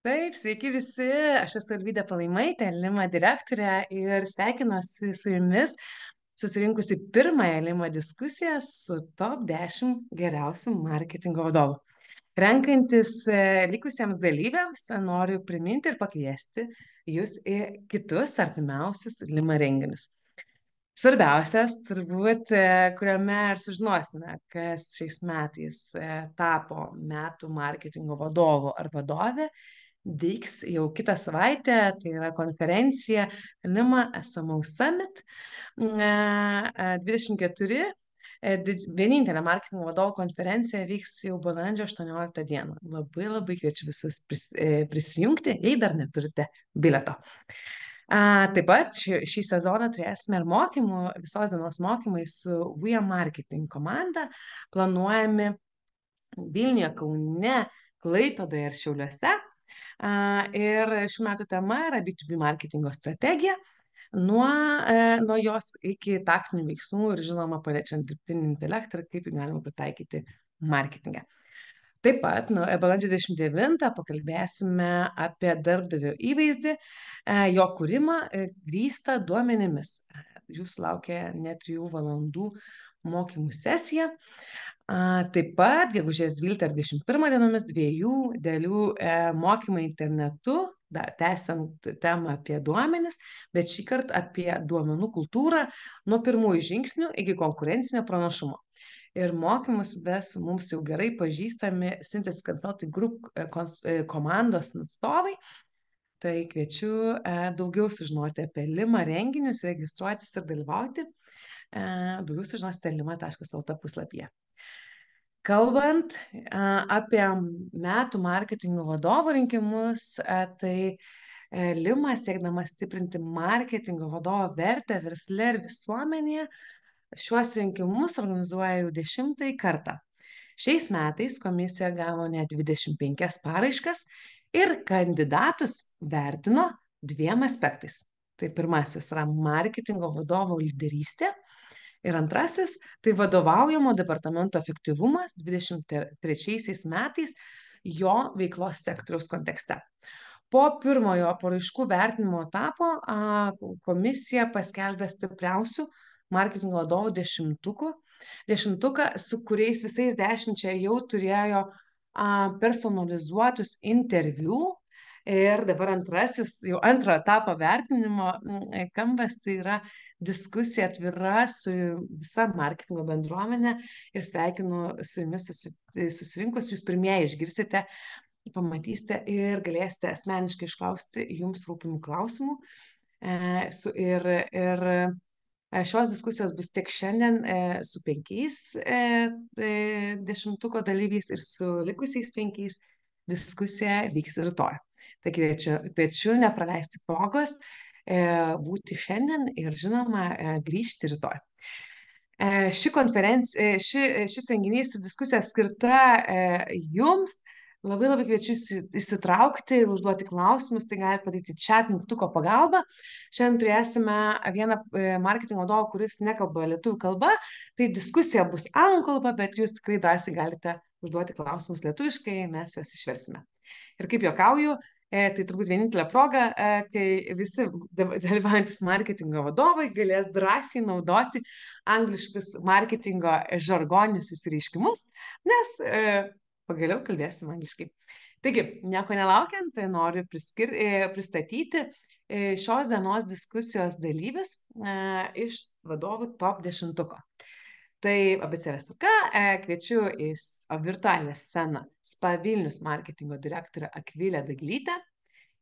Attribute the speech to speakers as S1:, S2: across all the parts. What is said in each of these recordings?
S1: Taip, sveiki visi, aš esu Akvilė Dagilytė, LiMA direktorė ir sveikinuosi su jumis susirinkusi pirmąją LiMA diskusiją su top 10 geriausių marketingo vadovų. Renkantis likusiems dalyviams, noriu priminti ir pakviesti jūs į kitus artimiausius LiMA renginius. Svarbiausias, turbūt, kuriame ir sužinosime, kas šiais metais tapo metų marketingo vadovu ar vadovė, vyks jau kitą savaitę, tai yra konferencija LiMA CMO' Summit 24. Vienintelė marketingo vadovų konferencija vyks jau balandžio 18 dieną. Labai kviečiu visus prisijungti, jei dar neturite bilieto. Taip pat šį sezoną turėsime ir mokymų, visos dienos mokymai su marketing komanda, planuojami Vilniuje, Kaune, Klaipėdoje ir Šiauliuose. Ir šių metų tema yra B2B marketingo strategija, nuo jos iki taktinių veiksmų ir žinoma paliečiant dirbtinį intelektą ir kaip jį galima pritaikyti marketingą. Taip pat balandžio 29 pakalbėsime apie darbdavio įvaizdį, jo kūrimą grįstą duomenimis. Jūsų laukia net 3 valandų mokymų sesija. Taip pat gegužės 12 ir 21 dienomis 2 dalių mokymai internetu, tęsiant temą apie duomenis, bet šį kartą apie duomenų kultūrą nuo pirmųjų žingsnių iki konkurencinio pranašumo. Ir mokymus ves mums jau gerai pažįstami Synthesis Consulting Group komandos atstovai. Tai kviečiu daugiau sužinoti apie LiMA renginius, registruotis ir dalyvauti. Daugiau sužinosite lima.lt puslapyje. Kalbant apie metų marketingo vadovo rinkimus, tai LiMA siekdama stiprinti marketingo vadovo vertę versle ir visuomenėje, šiuos rinkimus organizuoja jau 10 kartą. Šiais metais komisija gavo net 25 paraiškas ir kandidatus vertino 2 aspektais. Tai pirmasis yra marketingo vadovo lyderystė ir antrasis tai vadovaujamo departamento efektyvumas 23 metais jo veiklos sektoriaus kontekste. Po pirmojo paraiškų vertinimo etapo komisija paskelbė stipriausių marketingo vadovų dešimtuką, su kuriais visais 10 jau turėjo personalizuotus interviu. Ir dabar jau antro etapo vertinimo kampas, tai yra diskusija atvira su visa marketingo bendruomenė ir sveikinu su jumis susirinkus, jūs pirmieji išgirsite, pamatysite ir galėsite asmeniškai išklausti jums rūpimų klausimų. Šios diskusijos bus tiek šiandien su 5 dešimtuko dalyviais ir su likusiais 5 diskusija vyks rytoj. Tai kviečiu nepraleisti progos būti šiandien ir žinoma grįžti rytoj. Šis renginys ir diskusija skirta jums. Labai kviečiu įsitraukti ir užduoti klausimus, tai galite padaryti chat mygtuko pagalba. Šiandien turėsime vieną marketingo vadovą, kuris nekalba lietuvių kalba, tai diskusija bus anglų kalba, bet jūs tikrai drąsiai galite užduoti klausimus lietuviškai, mes juos išversime. Ir kaip juokauju, tai turbūt vienintelė proga, kai visi dalyvaujantis marketingo vadovai galės drąsiai naudoti angliškus marketingo žargoninius išsireiškimus, nes pagaliau kalbėsim angliškai. Taigi, nieko nelaukiant, tai noriu pristatyti šios dienos diskusijos dalyvis iš vadovų top 10. Tai abėcėlės tvarka, kviečiu į virtualią sceną SPA Vilnius marketingo direktorę Akvilę Dagilytę,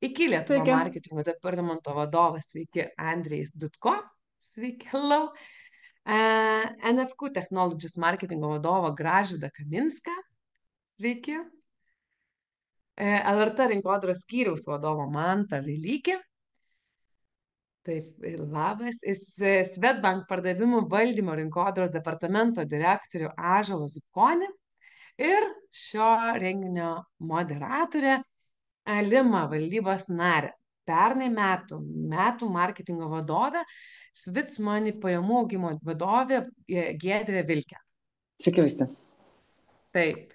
S1: IKI LIETUVA marketingo departamento vadovas, sveiki, Andrejs Dudko, sveiki, hello, NFQ TECHNOLOGIES marketingo vadovo Gražvydą Kaminską, sveiki. LRT rinkodaros skyriaus vadovo Mantą Velykį. Taip, labas. Swedbank pardavimų valdymo rinkodaros departamento direktorių Ąžuolą Zubkonį. Ir šio renginio moderatorė LiMA valdybos narė. Pernai metų marketingo vadovė, Svitsmoney pajamų augimo vadovė Giedrė Vilkė.
S2: Sveiki visi.
S1: Taip.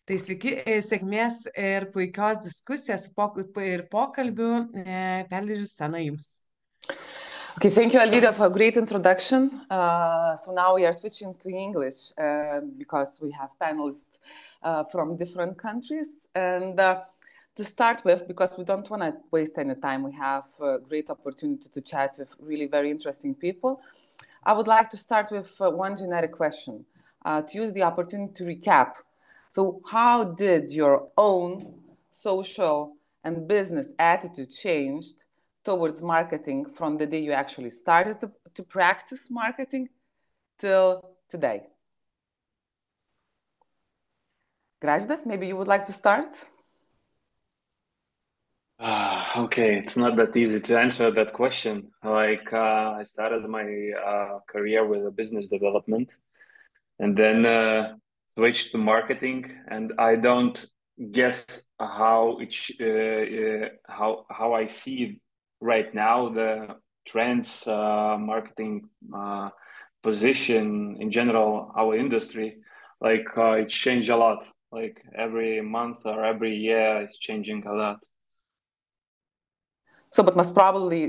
S1: Tai sveiki, sėkmės ir puikios diskusijos ir pokalbių. Perleidžiu sceną jums.
S2: Okay, thank you, Alvida, for a great introduction. So now we are switching to English because we have panelists from different countries. And to start with, because we don't want to waste any time, we have a great opportunity to chat with really very interesting people. I would like to start with one generic question, to use the opportunity to recap. So how did your own social and business attitude changed towards marketing from the day you actually started to practice marketing till today? Gražvydas, maybe you would like to start?
S3: Okay, it's not that easy to answer that question. Like, I started my career with a business development and then switched to marketing, and I don't guess how how I see right now the trends, marketing position in general, our industry. Like, it's changed a lot. Like every month or every year, it's changing a lot.
S2: So, but most probably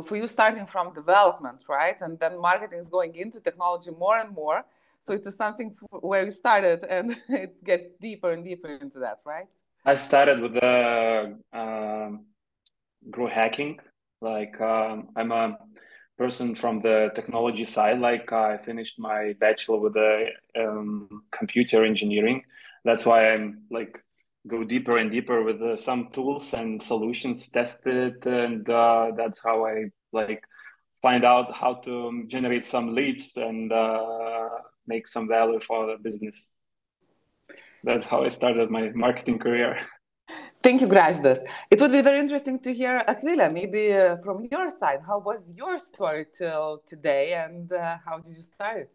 S2: for you starting from development, right? And then marketing is going into technology more and more. So it is something where you started and it gets deeper and deeper into that, right?
S3: I started with growth hacking. Like I'm a person from the technology side. Like I finished my bachelor with computer engineering. That's why I'm like go deeper and deeper with some tools and solutions tested, and that's how I like find out how to generate some leads and make some value for the business. That's how I started my marketing career.
S2: Thank you, Gražvydas. It would be very interesting to hear, Akvilė, maybe from your side, how was your story till today, and how did you start?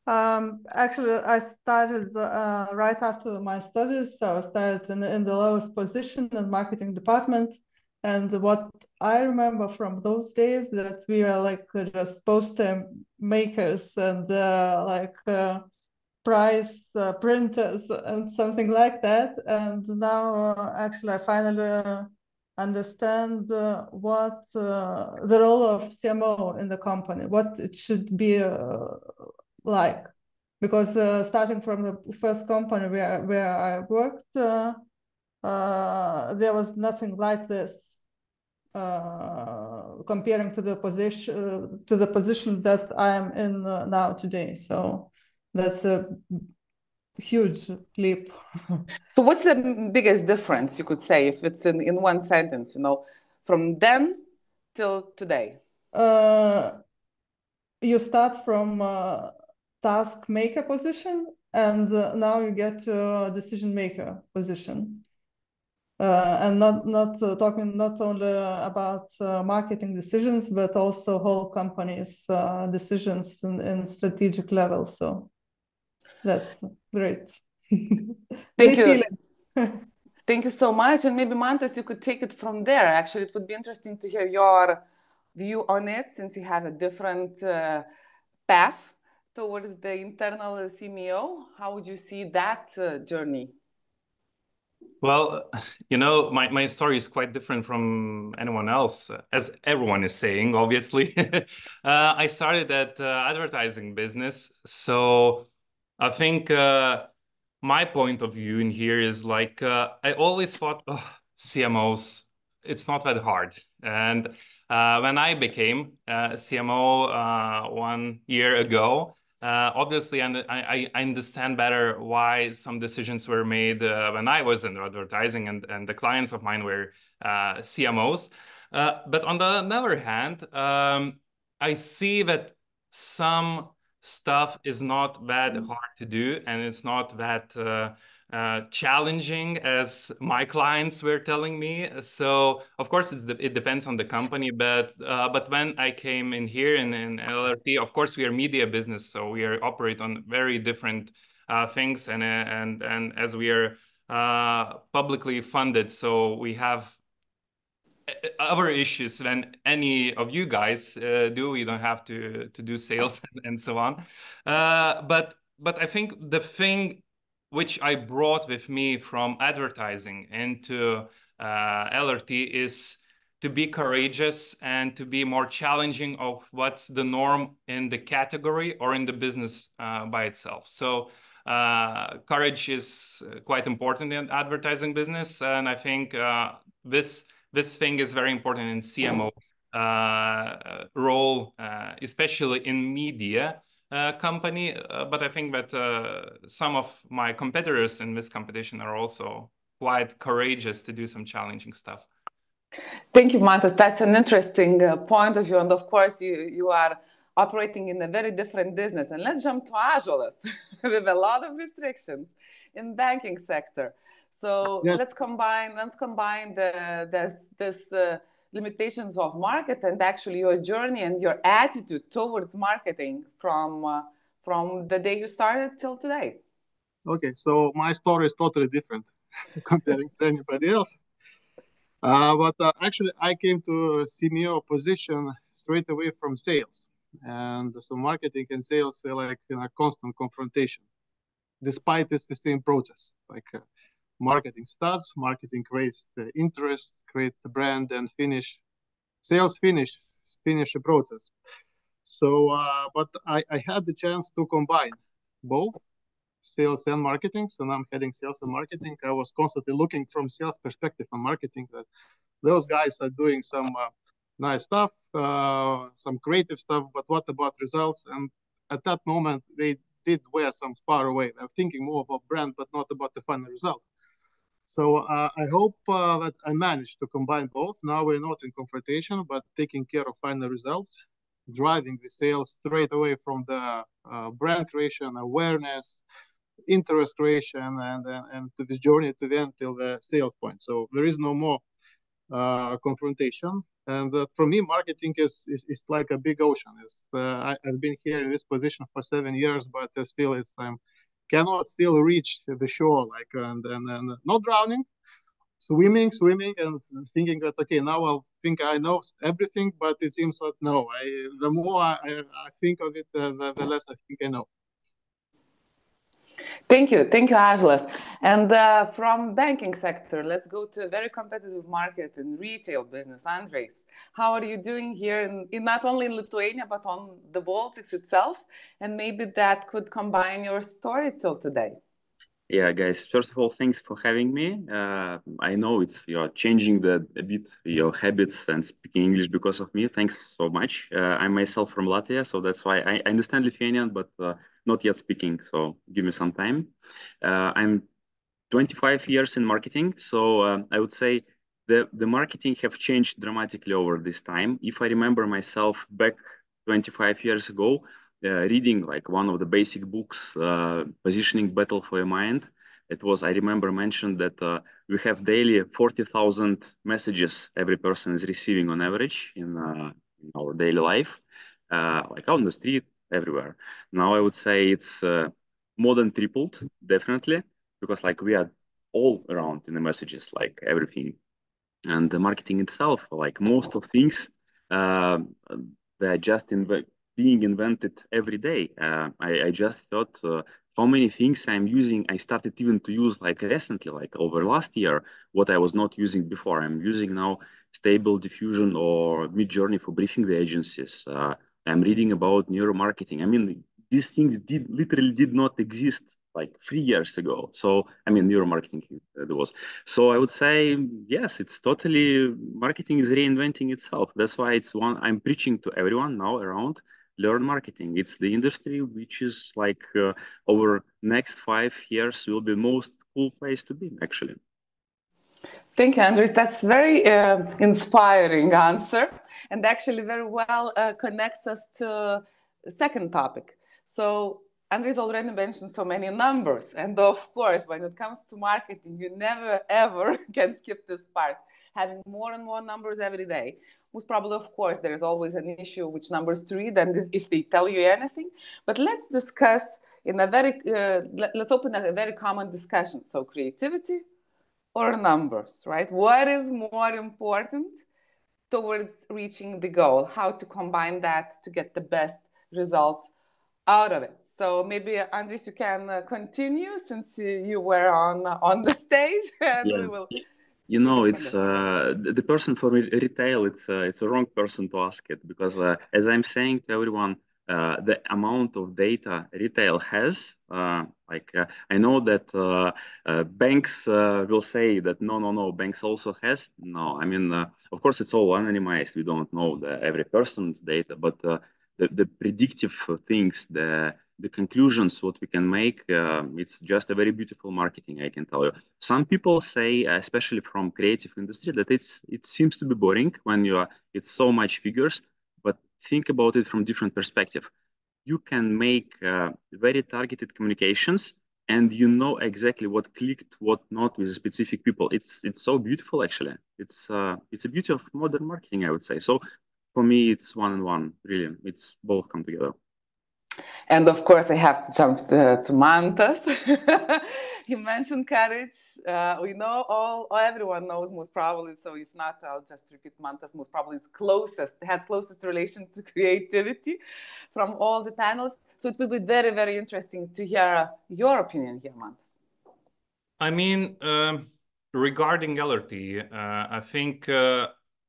S4: Actually, I started right after my studies. So I started in the lowest position in the marketing department. And what I remember from those days that we were like just poster makers and price printers and something like that. And now actually I finally understand what the role of CMO in the company, what it should be like, because starting from the first company where I worked, there was nothing like this comparing to the position that I am in now today. So that's a huge leap.
S2: So what's the biggest difference, you could say, if it's in one sentence, you know, from then till today?
S4: You start from task maker position, and now you get to decision maker position. And not talking not only about marketing decisions, but also whole company's decisions in strategic level. So that's great.
S2: Thank you. Thank you so much. And maybe Mantas, you could take it from there. Actually, it would be interesting to hear your view on it, since you have a different path towards the internal CMO. How would you see that journey?
S5: Well, you know, my story is quite different from anyone else, as everyone is saying, obviously. I started at advertising business. So I think my point of view in here is like, I always thought, oh, CMOs, it's not that hard. And when I became CMO 1 year ago, obviously, I understand better why some decisions were made when I was in advertising and the clients of mine were CMOs. But on the other hand, I see that some stuff is not that hard to do, and it's not that challenging as my clients were telling me. So of course it depends on the company, but when I came in here in LRT, of course we are media business, so we operate on very different things, and as we are publicly funded, so we have other issues than any of you guys do. We don't have to do sales and so on. But I think the thing which I brought with me from advertising into LRT is to be courageous and to be more challenging of what's the norm in the category or in the business by itself. So courage is quite important in advertising business, and I think this thing is very important in CMO role, especially in media company. But I think that some of my competitors in this competition are also quite courageous to do some challenging stuff.
S2: Thank you, Mantas. That's an interesting point of view. And of course, you are operating in a very different business. And let's jump to Ąžuolas with a lot of restrictions in banking sector. So yes, let's combine this limitations of market and actually your journey and your attitude towards marketing from the day you started till today.
S6: Okay, so my story is totally different comparing to anybody else. But actually, I came to CMO position straight away from sales. And so marketing and sales were like in a constant confrontation, despite it's the same process. Like marketing starts, marketing creates the interest, create the brand, and sales finish the process. So, but I had the chance to combine both sales and marketing. So now I'm heading sales and marketing. I was constantly looking from sales perspective on marketing that those guys are doing some nice stuff, some creative stuff, but what about results? And at that moment, they did wear some far away. They're thinking more about brand, but not about the final result. So I hope that I managed to combine both. Now we're not in confrontation, but taking care of final results, driving the sales straight away from the brand creation, awareness, interest creation, and to this journey to the end till the sales point. So there is no more confrontation. And for me, marketing is like a big ocean. I've been here in this position for 7 years, but I still cannot still reach the shore, like and not drowning, swimming, and thinking that okay, now I think I know everything, but it seems that no. The more I think of it, the less I think I know.
S2: Thank you, Ąžuolas. And from banking sector, let's go to a very competitive market in retail business. Andrejs, how are you doing here in not only in Lithuania, but on the Baltics itself? And maybe that could combine your story till today.
S7: Yeah, guys, first of all, thanks for having me. I know you're changing a bit your habits and speaking English because of me. Thanks so much. I'm myself from Latvia, so that's why I understand Lithuanian, but not yet speaking, so give me some time. I'm 25 years in marketing, so I would say the marketing have changed dramatically over this time. If I remember myself back 25 years ago, reading like one of the basic books, Positioning Battle for Your Mind, I remember mentioned that we have daily 40,000 messages every person is receiving on average in our daily life, like on the street, everywhere. Now I would say it's more than tripled, definitely, because like we are all around in the messages, like everything. And the marketing itself, like most of things, they're just being invented every day. I just thought how many things I'm using. I started even to use like recently, like over last year, what I was not using before. I'm using now Stable Diffusion or Midjourney for briefing the agencies. I'm reading about neuromarketing. I mean, these things literally did not exist like 3 years ago. So, I mean, neuromarketing there was. So I would say, yes, it's totally, marketing is reinventing itself. That's why I'm preaching to everyone now around, learn marketing. It's the industry which is like over next 5 years will be most cool place to be, actually.
S2: Thank you, Andrejs. That's very inspiring answer, and actually very well connects us to the second topic. So Andrejs already mentioned so many numbers, and of course, when it comes to marketing, you never ever can skip this part. Having more and more numbers every day, most probably, of course, there is always an issue which numbers to read and if they tell you anything. But let's discuss in a very let's open a very common discussion. So creativity or numbers, right? What is more important towards reaching the goal? How to combine that to get the best results out of it. So maybe Andres, you can continue since you were on the stage, and we will.
S7: You know, it's the person for retail. It's a wrong person to ask it, because as I'm saying to everyone, the amount of data retail has, I know that banks will say that no, banks also has. No, I mean, of course, it's all anonymized. We don't know every person's data, but the predictive things, the conclusions, what we can make, it's just a very beautiful marketing, I can tell you. Some people say, especially from creative industry, that it seems to be boring when it's so much figures, but think about it from different perspective. You can make very targeted communications, and you know exactly what clicked, what not with specific people. It's so beautiful, actually. It's a beauty of modern marketing, I would say. So for me, it's one and one, really. It's both come together.
S2: And of course, I have to jump to Mantas. He mentioned courage. We know everyone knows most probably. So if not, I'll just repeat. Mantas most probably has closest relation to creativity from all the panels. So it will be very, very interesting to hear your opinion here, Mantas.
S5: I mean, regarding LRT, I think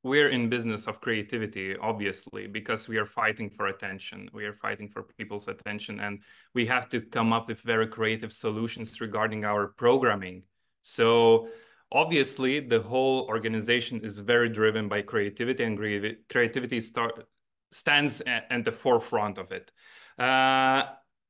S5: we're in business of creativity, obviously, because we are fighting for attention. We are fighting for people's attention, and we have to come up with very creative solutions regarding our programming. So obviously, the whole organization is very driven by creativity, and creativity stands at the forefront of it.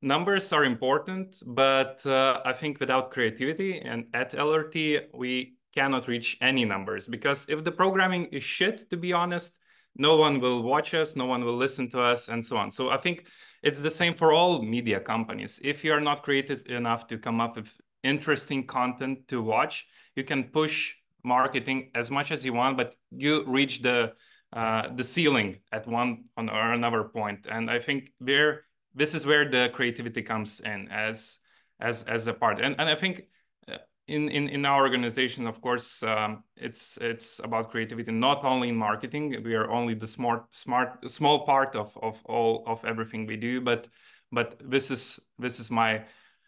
S5: Numbers are important, but I think without creativity and at LRT, we cannot reach any numbers, because if the programming is shit, to be honest, no one will watch us, no one will listen to us, and so on. So I think it's the same for all media companies. If you are not creative enough to come up with interesting content to watch, you can push marketing as much as you want, but you reach the ceiling at one or another point. And I think this is where the creativity comes in as a part. And I think in our organization, of course, it's about creativity, not only in marketing. We are only the small part of everything we do, but this is my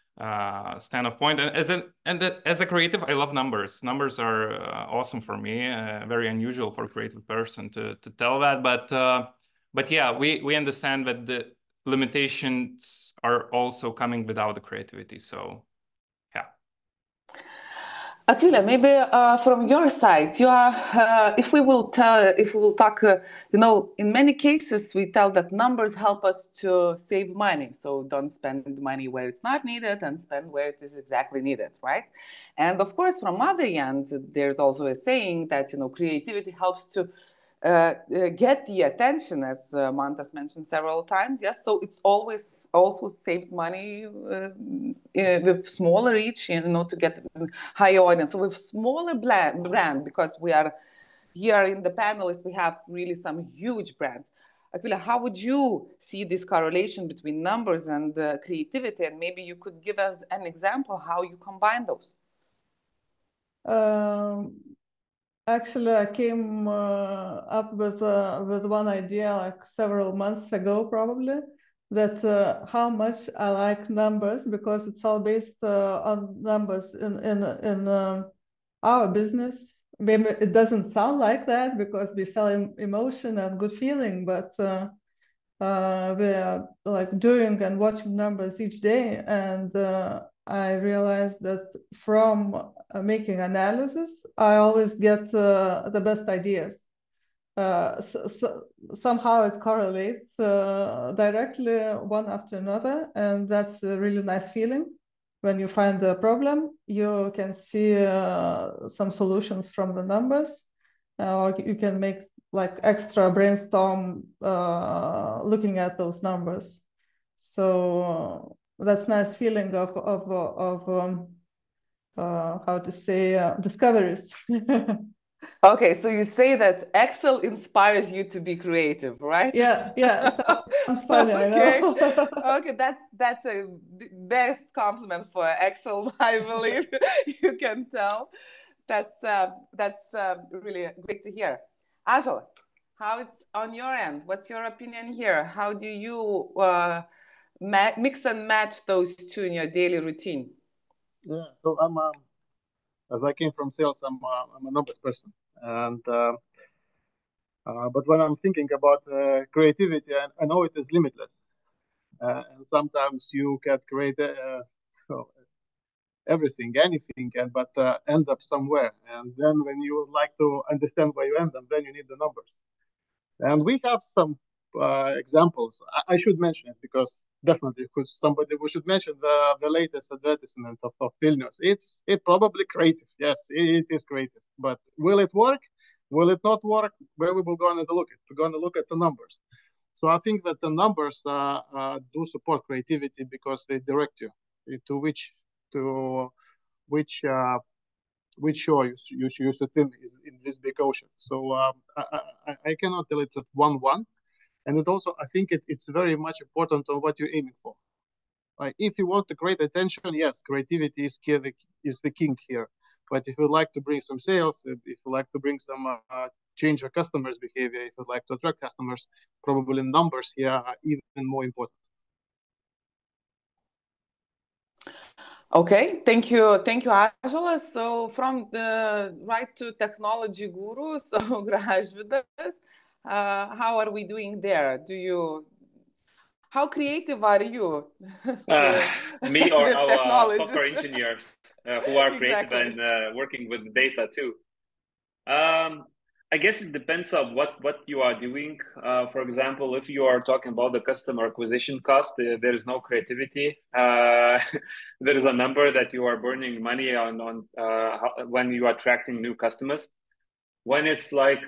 S5: standoff point. And as a creative, I love numbers. Numbers are awesome for me. Very unusual for a creative person to tell that, but yeah, we understand that the limitations are also coming without the creativity. So yeah.
S2: Akvilė, maybe from your side, if we will talk, in many cases we tell that numbers help us to save money. So don't spend money where it's not needed and spend where it is exactly needed, right? And of course, from other end, there's also a saying that creativity helps to get the attention, as Mantas mentioned several times. Yes, so it's always also saves money with smaller reach, to get higher audience. So with smaller brand, because we are here in the panelists, we have really some huge brands. Akvilė, how would you see this correlation between numbers and creativity? And maybe you could give us an example how you combine those.
S4: Actually, I came up with one idea like several months ago, probably, that how much I like numbers, because it's all based on numbers in our business. Maybe it doesn't sound like that because we sell emotion and good feeling, but we are like doing and watching numbers each day, and I realized that from making analysis, I always get the best ideas. So somehow it correlates directly one after another, and that's a really nice feeling. When you find the problem, you can see some solutions from the numbers, or you can make like extra brainstorm looking at those numbers. So that's nice feeling of how to say discoveries.
S2: Okay, so you say that Excel inspires you to be creative, right?
S4: Yeah, sounds funny.
S2: Okay.
S4: I know.
S2: Okay, that's a best compliment for Excel, I believe. You can tell. That's really great to hear. Ąžuolas, how it's on your end? What's your opinion here? How do you mix and match those two in your daily routine?
S6: Yeah, so as I came from sales, I'm a numbers person, and but when I'm thinking about creativity, I know it is limitless, and sometimes you can create everything, anything, but end up somewhere. And then when you like to understand where you end up, then you need the numbers. And we have some examples. I should mention it because definitely we should mention the latest advertisement of Vilnius. It's probably creative. Yes, it is creative. But will it work? Will it not work? Where we will go and look at? We're going to look at the numbers. So I think that the numbers do support creativity because they direct you to which shore you should swim in this big ocean. So I cannot tell it's at 1-1. And it also, I think it's very much important on what you're aiming for. Like if you want to create attention, yes, creativity is the king here. But if you'd like to bring some sales, if you'd like to bring some change your customers' behavior, if you'd like to attract customers, probably numbers here are even more important.
S2: Okay, thank you, Ąžuolas. So from the right to technology guru, so Gražvydas, how are we doing there? How creative are you?
S3: Me or our software engineers who are creative and working with data too. I guess it depends on what you are doing. For example, if you are talking about the customer acquisition cost, there is no creativity. There is a number that you are burning money on when you are attracting new customers. When it's like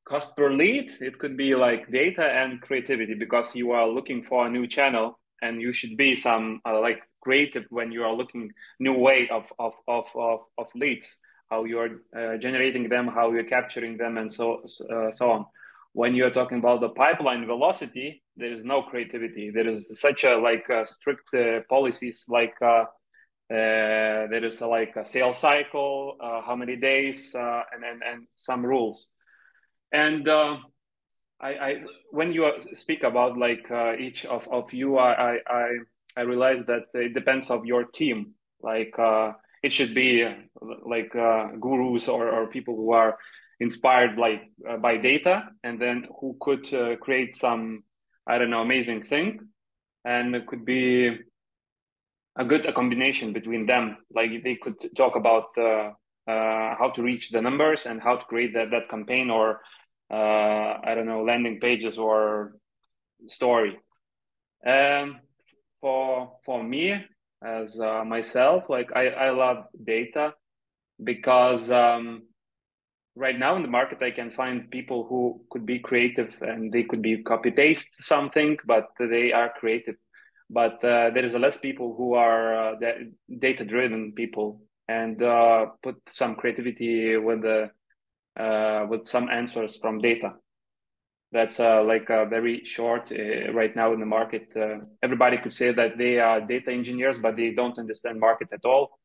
S3: cost per lead, it could be like data and creativity because you are looking for a new channel and you should be some like creative when you are looking new way of leads. How you're generating them, how you're capturing them, and so on. When you're talking about the pipeline velocity, there is no creativity. There is such a strict policies like there is like a sales cycle, how many days, and some rules. And when you speak about like each of you, I realize that it depends on your team. Like it should be like gurus or people who are inspired like by data, and then who could create some, I don't know, amazing thing, and it could be a combination between them. Like they could talk about how to reach the numbers and how to create that campaign or I don't know, landing pages or story. For me as myself, like I love data because right now in the market I can find people who could be creative and they could be copy paste something, but they are creative. But there is less people who are data driven people and put some creativity with some answers from data. That's like very short right now in the market. Everybody could say that they are data engineers, but they don't understand market at all.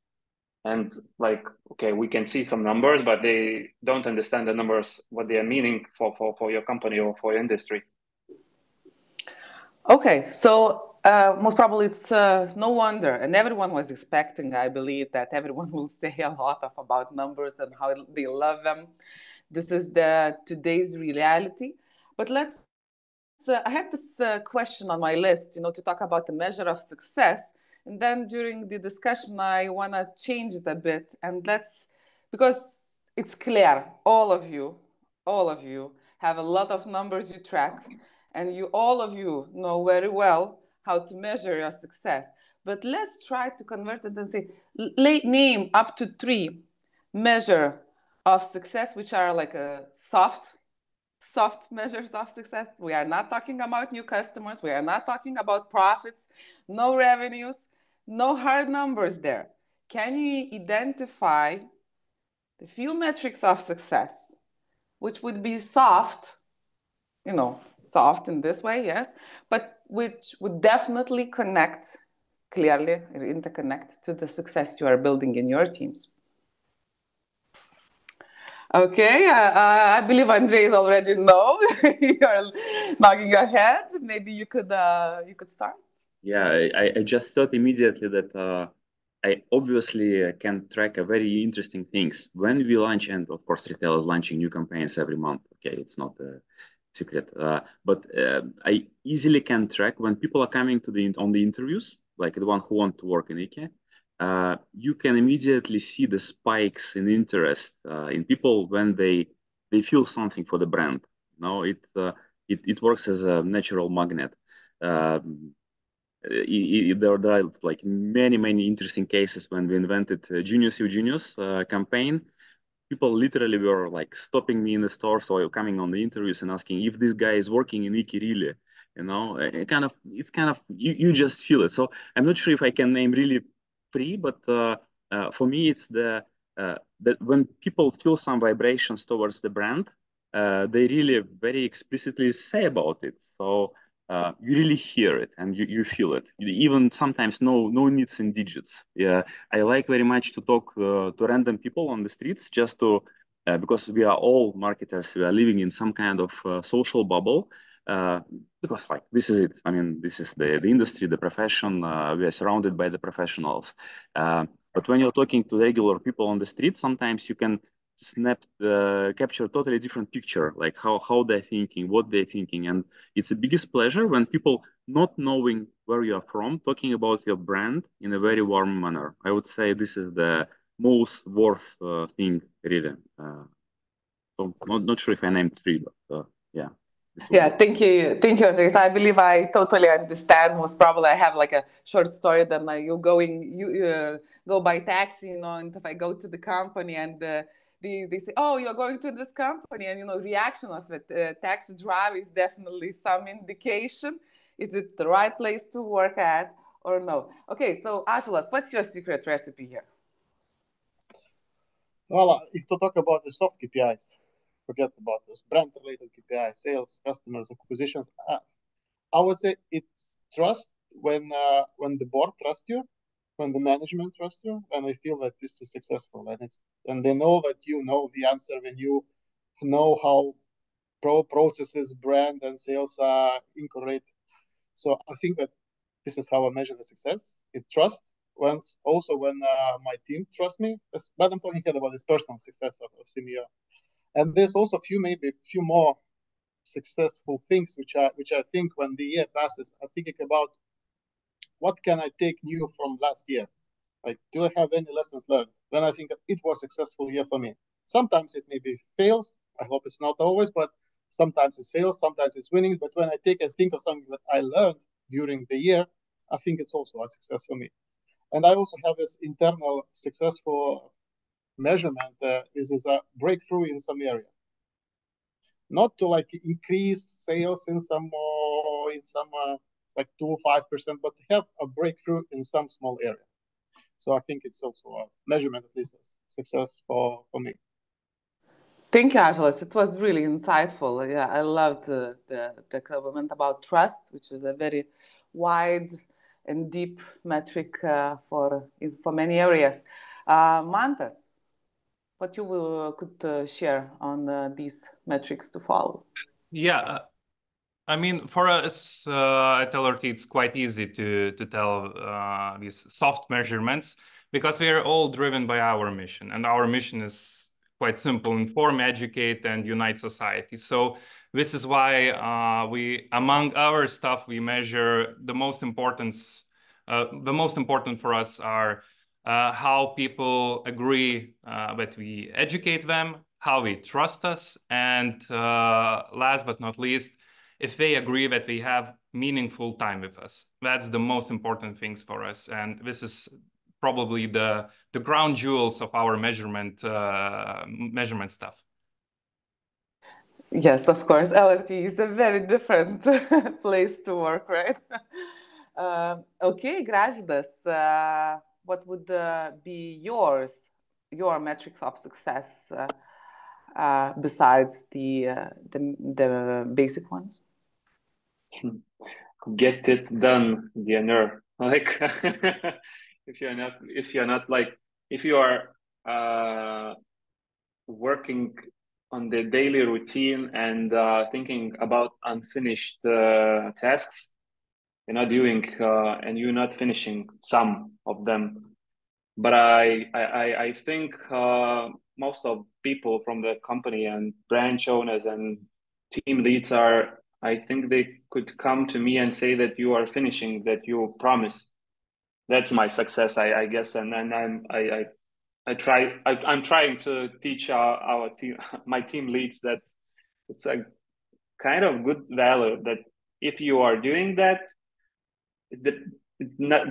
S3: And like, okay, we can see some numbers, but they don't understand the numbers, what they are meaning for your company or for your industry.
S2: Okay, so most probably it's no wonder, and everyone was expecting, I believe, that everyone will say a lot about numbers and how they love them. This is today's reality. But I had this question on my list, to talk about the measure of success. And then during the discussion, I want to change it a bit. And because it's clear, all of you have a lot of numbers you track. And all of you know very well how to measure your success. But let's try to convert it and say, name up to 3 measures of success, which are like a soft measures of success. We are not talking about new customers. We are not talking about profits, no revenues, no hard numbers there. Can you identify the few metrics of success, which would be soft, soft in this way, yes, but which would definitely clearly interconnect to the success you are building in your teams? Okay, I believe Andrejs already know. You're nodding your head. Maybe you could start.
S7: Yeah, I just thought immediately that I obviously can track a very interesting things when we launch, and of course retailers launching new campaigns every month. Okay, it's not a secret, but I easily can track when people are coming to on the interviews, like the one who want to work in IKEA. You can immediately see the spikes in interest in people when they feel something for the brand. It works as a natural magnet. There are like many interesting cases when we invented Genius You Genius campaign. People literally were like stopping me in the stores or coming on the interviews and asking if this guy is working in IKI really. It's kind of you just feel it. So I'm not sure if I can name really three, but for me it's that when people feel some vibrations towards the brand, they really very explicitly say about it. So you really hear it and you feel it. Even sometimes no needs in digits. Yeah, I like very much to talk to random people on the streets just to because we are all marketers. We are living in some kind of social bubble. Because like this is it. I mean, this is the industry, the profession. We are surrounded by the professionals. But when you're talking to regular people on the street, sometimes you can capture totally different picture, like how they're thinking, what they're thinking. And it's the biggest pleasure when people not knowing where you are from, talking about your brand in a very warm manner. I would say this is the most worth thing, really. So not sure if I named three, but yeah.
S2: Yeah, thank you, Andrejs. I believe I totally understand. Most probably, I have like a short story that like you go by taxi, and if I go to the company and they say, "Oh, you're going to this company," and reaction of it, taxi driver is definitely some indication. Is it the right place to work at or no? Okay, so Ąžuolas, what's your secret recipe here?
S6: Well, if to talk about the soft KPIs, forget about those brand-related KPIs, sales, customers, acquisitions. I would say it's trust when the board trusts you, when the management trusts you, and they feel that this is successful, and they know that you know the answer, when you know how processes, brand, and sales are incorrect. So I think that this is how I measure the success. It trust. When my team trusts me, but I'm talking here about this personal success of CMO. And there's also a few more successful things which I think when the year passes, I'm thinking about what can I take new from last year. Like, do I have any lessons learned? Then I think that it was a successful year for me. Sometimes it maybe fails. I hope it's not always, but sometimes it fails, sometimes it's winning. But when I take and think of something that I learned during the year, I think it's also a success for me. And I also have this internal successful measurement. This is a breakthrough in some area. Not to like increase sales in some like 2 or 5%, but to have a breakthrough in some small area. So I think it's also a measurement of this success for me.
S2: Thank you, Ąžuolas. It was really insightful. Yeah, I loved the comment about trust, which is a very wide and deep metric for many areas. Mantas, what you could share on these metrics to follow?
S5: Yeah, I mean, for us at LRT, it's quite easy to tell these soft measurements because we are all driven by our mission. And our mission is quite simple: inform, educate, and unite society. So this is why among our stuff, we measure the most important for us are how people agree that we educate them, how they trust us, and last but not least, if they agree that they have meaningful time with us. That's the most important things for us. And this is probably the crown jewels of our measurement stuff.
S2: Yes, of course. LRT is a very different place to work, right? Okay, Gražvydas, what would be your metrics of success besides the basic ones?
S3: Get it done, DNR. Like if you are working on the daily routine and thinking about unfinished tasks, you're not doing and you're not finishing some of them. But I think most of people from the company and branch owners and team leads I think they could come to me and say that you are finishing, that you promise. That's my success, I guess. And I'm trying to teach our team, my team leads, that it's a kind of good value that if you are doing that,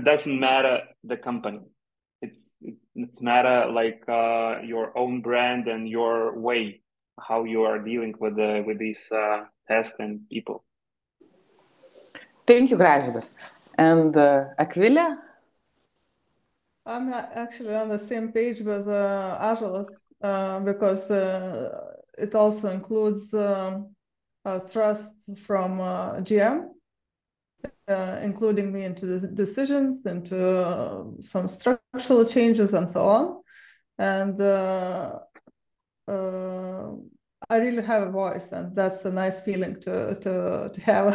S3: doesn't matter the company. It's matter like your own brand and your way, how you are dealing with these tasks and people.
S2: Thank you, Gražvydas. And Akvilė?
S4: I'm actually on the same page with Ąžuolas because it also includes trust from GM, including me into the decisions, into some structural changes and so on. And I really have a voice, and that's a nice feeling to have.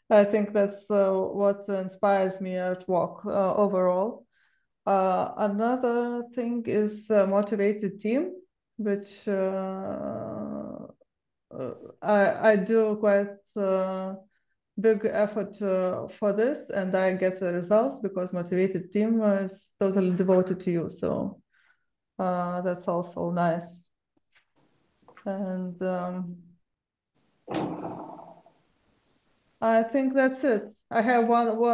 S4: I think that's what inspires me at work overall. Another thing is a motivated team, which I do quite big effort for this, and I get the results because motivated team is totally devoted to you. So that's also nice. And I think that's it. I have another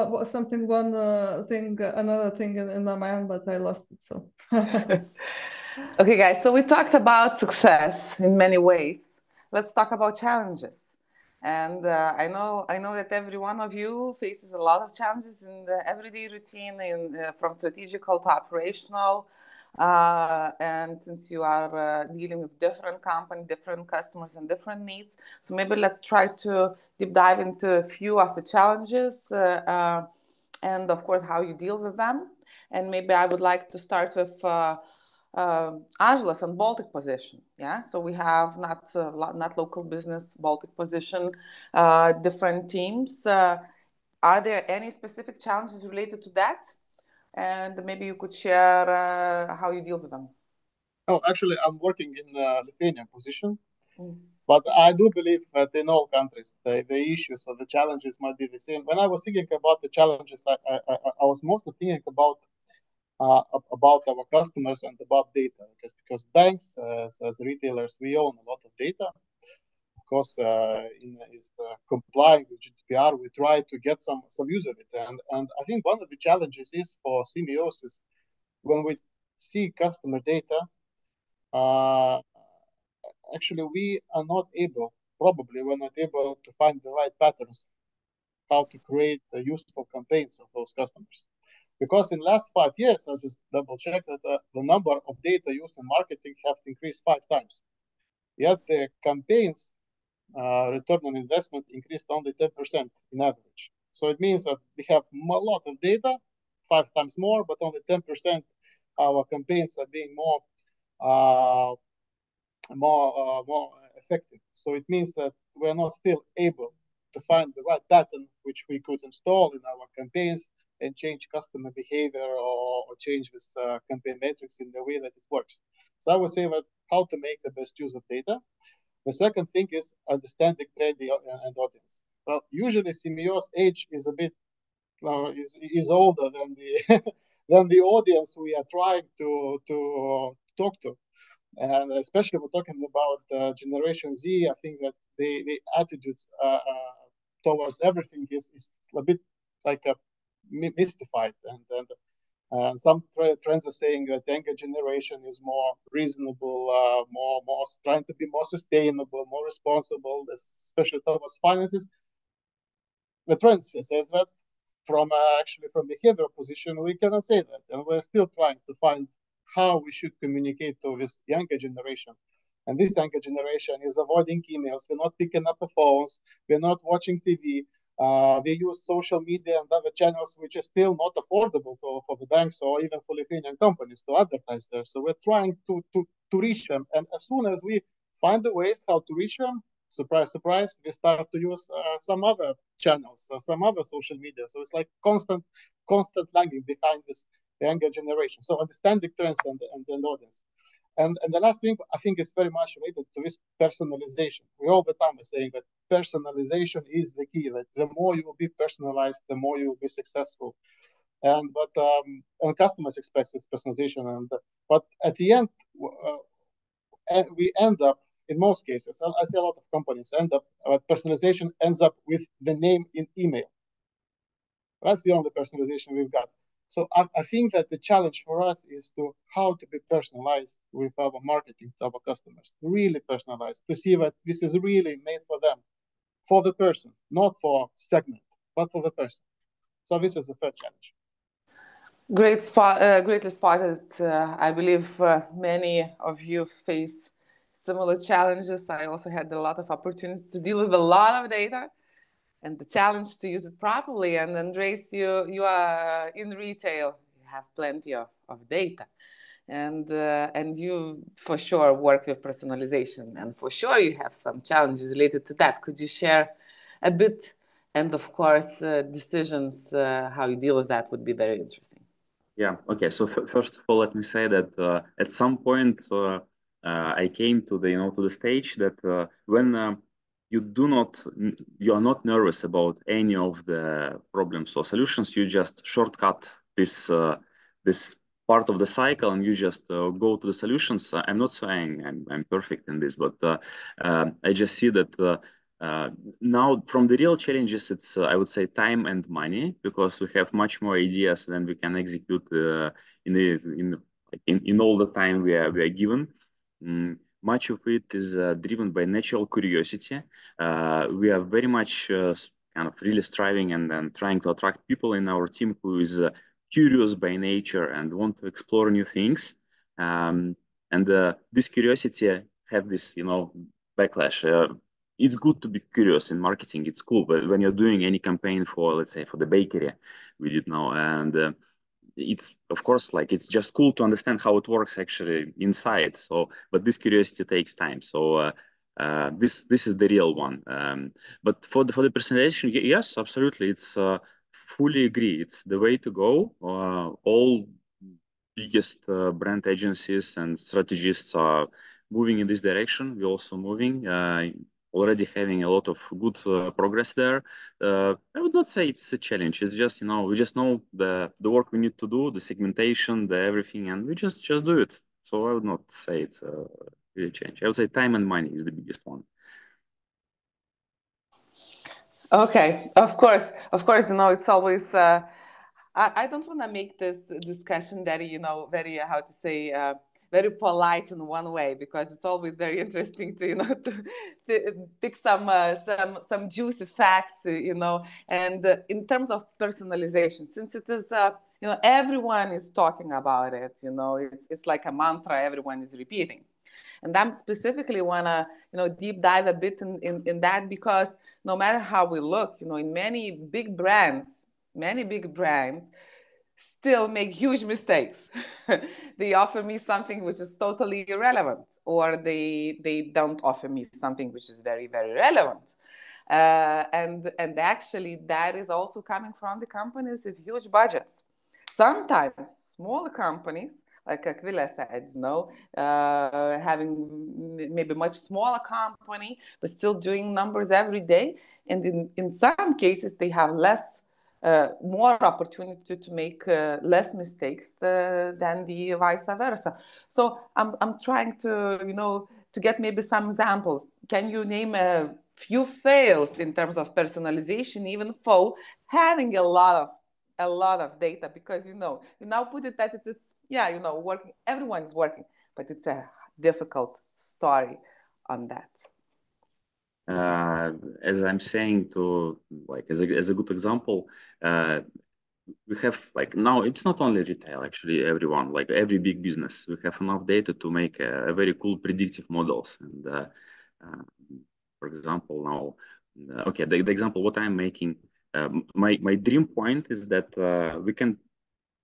S4: thing in my mind, but I lost it. So.
S2: Okay, guys. So we talked about success in many ways. Let's talk about challenges. And I know that every one of you faces a lot of challenges in the everyday routine, from strategical to operational. And since you are dealing with different companies, different customers, and different needs, so maybe let's try to deep dive into a few of the challenges and, of course, how you deal with them. And maybe I would like to start with Ąžuolas and Baltic position. Yeah, so we have not local business, Baltic position, different teams. Are there any specific challenges related to that? And maybe you could share how you deal with them.
S6: Oh, actually, I'm working in Lithuanian position, but I do believe that in all countries, the issues or the challenges might be the same. When I was thinking about the challenges, I was mostly thinking about our customers and about data, because banks, as retailers, we own a lot of data. Of course, complying with GDPR, we try to get some use of it. And I think one of the challenges is for CMOs is when we see customer data, actually we're not able to find the right patterns, how to create useful campaigns of those customers. Because in the last 5 years, I'll just double check that the number of data used in marketing have increased 5 times. Yet the campaigns return on investment increased only 10% in average. So it means that we have a lot of data, 5 times more, but only 10% our campaigns are being more effective. So it means that we're not still able to find the right pattern which we could install in our campaigns and change customer behavior or change this campaign metrics in the way that it works. So I would say that how to make the best use of data. The second thing is understanding trend and audience. Well, usually CMO's age is a bit is older than the than the audience we are trying to talk to, and especially we're talking about Generation Z. I think that the attitudes towards everything is a bit like a mystified, and some trends are saying that younger generation is more reasonable, more trying to be more sustainable, more responsible, especially towards finances. The trend says that from behavioral position, we cannot say that, and we're still trying to find how we should communicate to this younger generation. And this younger generation is avoiding emails. We're not picking up the phones. We're not watching TV. They use social media and other channels which are still not affordable for the banks or even for Lithuanian companies to advertise there. So we're trying to reach them. And as soon as we find the ways how to reach them, surprise, surprise, we start to use some other channels, some other social media. So it's like constant lagging behind this younger generation. So understanding trends and audience. And the last thing, I think it's very much related to this personalization. We all the time are saying that personalization is the key, that the more you will be personalized, the more you will be successful. And customers expect this personalization. But at the end, we end up, in most cases, I see a lot of companies end up, personalization ends up with the name in email. That's the only personalization we've got. So I think that the challenge for us is to how to be personalized with our marketing to our customers, really personalized, to see that this is really made for them, for the person, not for segment, but for the person. So this is the third challenge.
S2: Greatly spotted. I believe many of you face similar challenges. I also had a lot of opportunities to deal with a lot of data and the challenge to use it properly. And Andrejs, you are in retail, you have plenty of data. And you for sure work with personalization, and for sure you have some challenges related to that. Could you share a bit? And of course, decisions, how you deal with that would be very interesting.
S7: Yeah. Okay. So first of all, let me say that at some point I came to the stage that when you are not nervous about any of the problems or solutions, you just shortcut this part of the cycle and you just go to the solutions. I'm not saying I'm perfect in this, but I just see that now from the real challenges, it's I would say time and money, because we have much more ideas than we can execute in all the time we are given. Much of it is driven by natural curiosity. We are very much kind of really striving and trying to attract people in our team who is curious by nature and want to explore new things. And this curiosity have this, backlash. It's good to be curious in marketing. It's cool, but when you're doing any campaign for, let's say, for the bakery, we did know, and it's of course it's just cool to understand how it works actually inside. So, but this curiosity takes time. So this is the real one. But for the personalization, yes, absolutely, it's fully agree. It's the way to go. All biggest brand agencies and strategists are moving in this direction. We're also moving. Already having a lot of good progress there. I would not say it's a challenge. It's just, we just know the work we need to do, the segmentation, the everything, and we just do it. So I would not say it's a really change. I would say time and money is the biggest one.
S2: Okay, of course, it's always, I don't want to make this discussion very, very, how to say, very polite in one way, because it's always very interesting to to pick some juicy facts, and in terms of personalization, since it is everyone is talking about it, it's like a mantra everyone is repeating. And I specifically want to deep dive a bit in that, because no matter how we look, in many big brands still make huge mistakes. They offer me something which is totally irrelevant, or they don't offer me something which is very, very relevant. And actually that is also coming from the companies with huge budgets. Sometimes smaller companies, like Akvilė said, having maybe much smaller company, but still doing numbers every day. And in some cases, they have more opportunity to make less mistakes than the vice versa. So I'm trying to get maybe some examples. Can you name a few fails in terms of personalization, even though having a lot of data? Because you now put it that it's working. Everyone is working, but it's a difficult story on that.
S7: As I'm saying, to as a good example, we have now it's not only retail, actually everyone, every big business, we have enough data to make a very cool predictive models. And for example, now, okay, the example what I'm making, my dream point is that we can,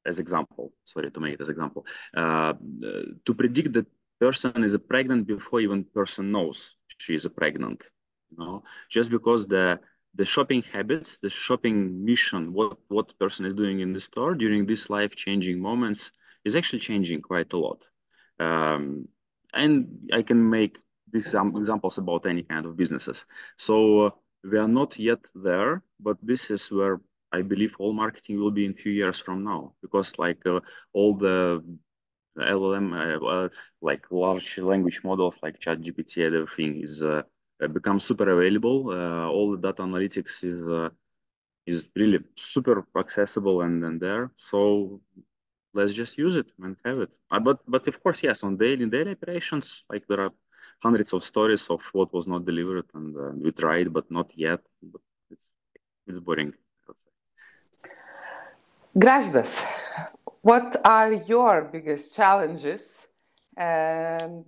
S7: to make it as example, to predict that person is pregnant before even person knows she is pregnant. just because the shopping habits, the shopping mission, what the person is doing in the store during these life-changing moments is actually changing quite a lot. And I can make these examples about any kind of businesses. So we are not yet there, but this is where I believe all marketing will be in a few years from now, because all the LLM, like large language models like ChatGPT, everything is becomes super available. All the data analytics is really super accessible and there. So let's just use it and have it. But of course, yes, on daily operations, like there are hundreds of stories of what was not delivered, and we tried, but not yet. But it's boring, let's say.
S2: Gražvydas, what are your biggest challenges, and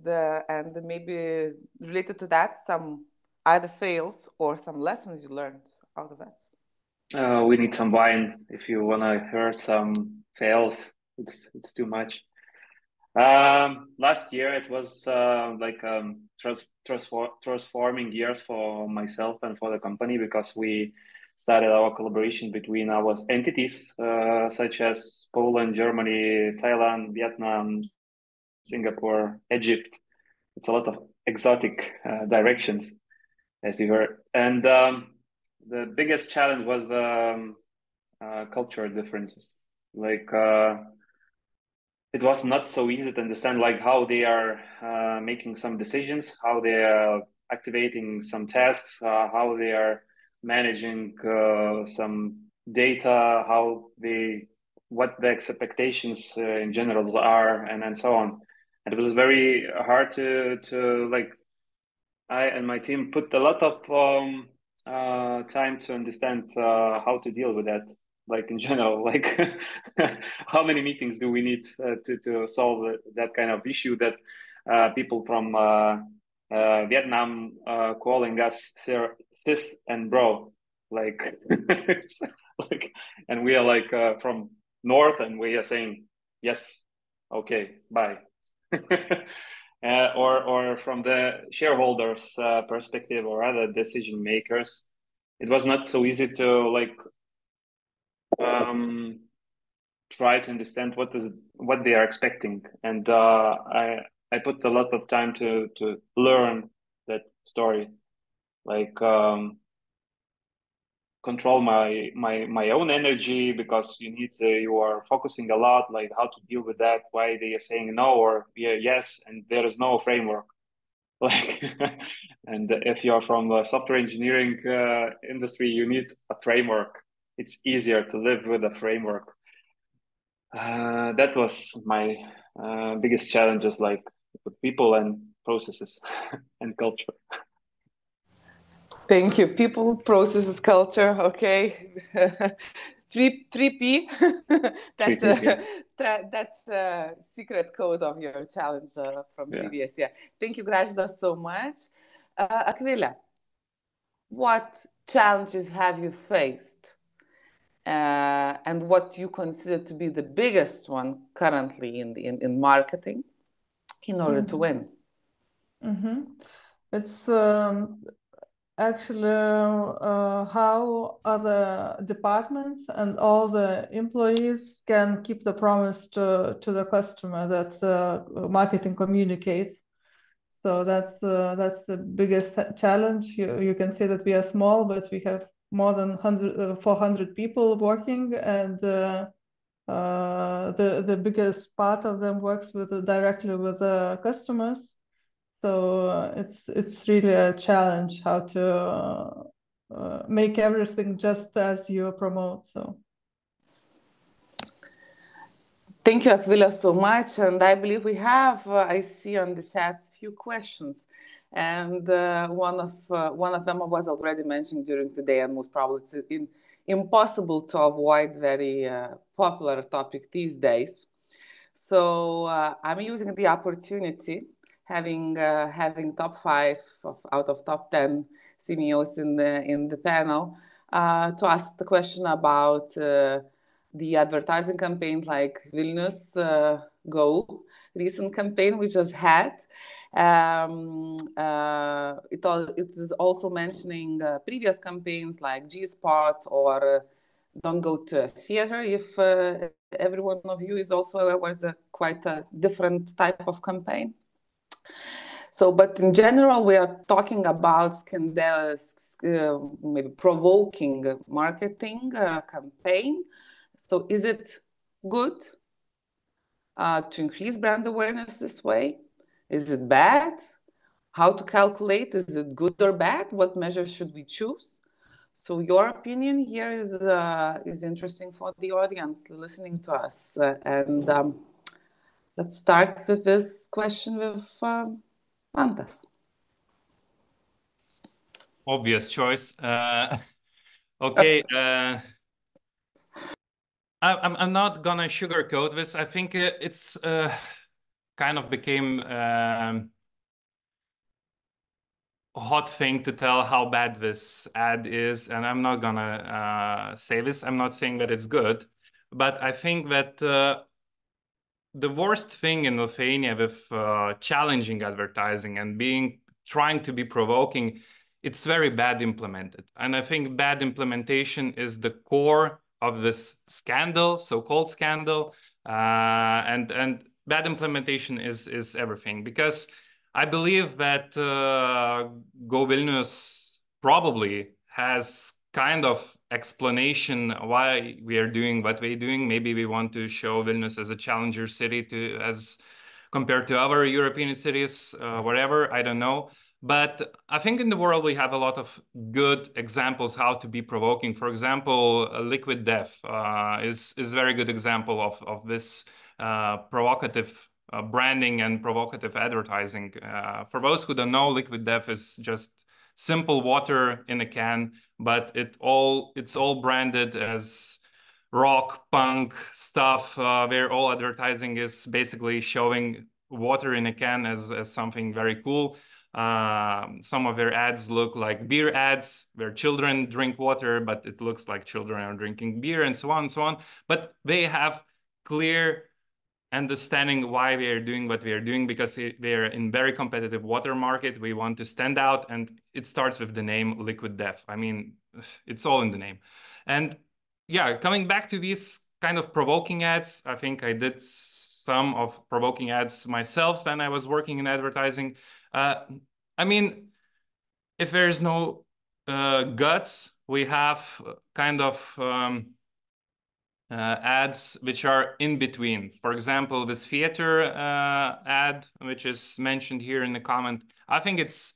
S2: maybe related to that, some either fails or some lessons you learned out of that?
S3: We need some wine if you want to hear some fails. It's too much. Last year it was transforming years for myself and for the company, because we started our collaboration between our entities, such as Poland, Germany, Thailand, Vietnam, Singapore, Egypt. It's a lot of exotic directions, as you heard. And the biggest challenge was the cultural differences. It was not so easy to understand how they are making some decisions, how they are activating some tasks, how they are managing some data, what the expectations in general are, and so on. And it was very hard to I and my team put a lot of time to understand how to deal with that. In general, how many meetings do we need to solve that kind of issue that people from Vietnam calling us sir, sis, and bro, and we are from North, and we are saying yes, okay, bye. Or from the shareholders' perspective or other decision makers, it was not so easy to try to understand what they are expecting, and I put a lot of time to learn that story, control my own energy, because you are focusing a lot, how to deal with that, why they are saying no or yes, and there is no framework. And if you are from the software engineering industry, you need a framework. It's easier to live with a framework. That was my biggest challenges, with people and processes and culture.
S2: Thank you. People, processes, culture. Okay. 3P. That's a secret code of your challenge from previous year. Thank you, Gražvydas, so much. Akvilė, what challenges have you faced, and what you consider to be the biggest one currently in marketing in order to win?
S4: It's actually how other departments and all the employees can keep the promise to the customer that marketing communicates. So that's the biggest challenge. You can say that we are small, but we have more than 400 people working, and the biggest part of them works directly with the customers. So it's really a challenge how to make everything just as you promote. So.
S2: Thank you, Akvilė, so much. And I believe we have, I see on the chat, a few questions. And one of them was already mentioned during today, and most probably it's impossible to avoid, very popular topic these days. So I'm using the opportunity, having top 5 out of top 10 CMOs in the panel, to ask the question about the advertising campaigns like Vilnius Go recent campaign we just had. It is also mentioning previous campaigns like G-Spot or Don't Go to a Theater, if every one of you is also aware, was quite a different type of campaign. So, but in general, we are talking about scandalous, maybe provoking marketing campaign. So is it good to increase brand awareness this way? Is it bad? How to calculate? Is it good or bad? What measures should we choose? So your opinion here is interesting for the audience listening to us. Let's start with this question with Mantas.
S5: Obvious choice. Okay. I'm not gonna sugarcoat this. I think it's kind of became a hot thing to tell how bad this ad is, and I'm not gonna say this. I'm not saying that it's good, but I think that the worst thing in Lithuania with challenging advertising and trying to be provoking, it's very bad implemented. And I think bad implementation is the core of this scandal, so-called scandal, and bad implementation is everything. Because I believe that Go Vilnius probably has kind of explanation why we are doing what we're doing. Maybe we want to show Vilnius as a challenger city as compared to other European cities, whatever, I don't know. But I think in the world we have a lot of good examples how to be provoking. For example, Liquid Death is a very good example of this provocative branding and provocative advertising. For those who don't know, Liquid Death is just simple water in a can, but it's all branded as rock, punk stuff, where all advertising is basically showing water in a can as something very cool. Some of their ads look like beer ads where children drink water, but it looks like children are drinking beer, and so on and so on. But they have clear understanding why we are doing what we are doing, because we are in very competitive water market. We want to stand out, and it starts with the name Liquid Death. I mean, it's all in the name. And yeah, coming back to these kind of provoking ads, I think I did some of provoking ads myself when I was working in advertising. I mean, if there is no guts, we have kind of ads which are in between. For example, this theater ad, which is mentioned here in the comment, I think it's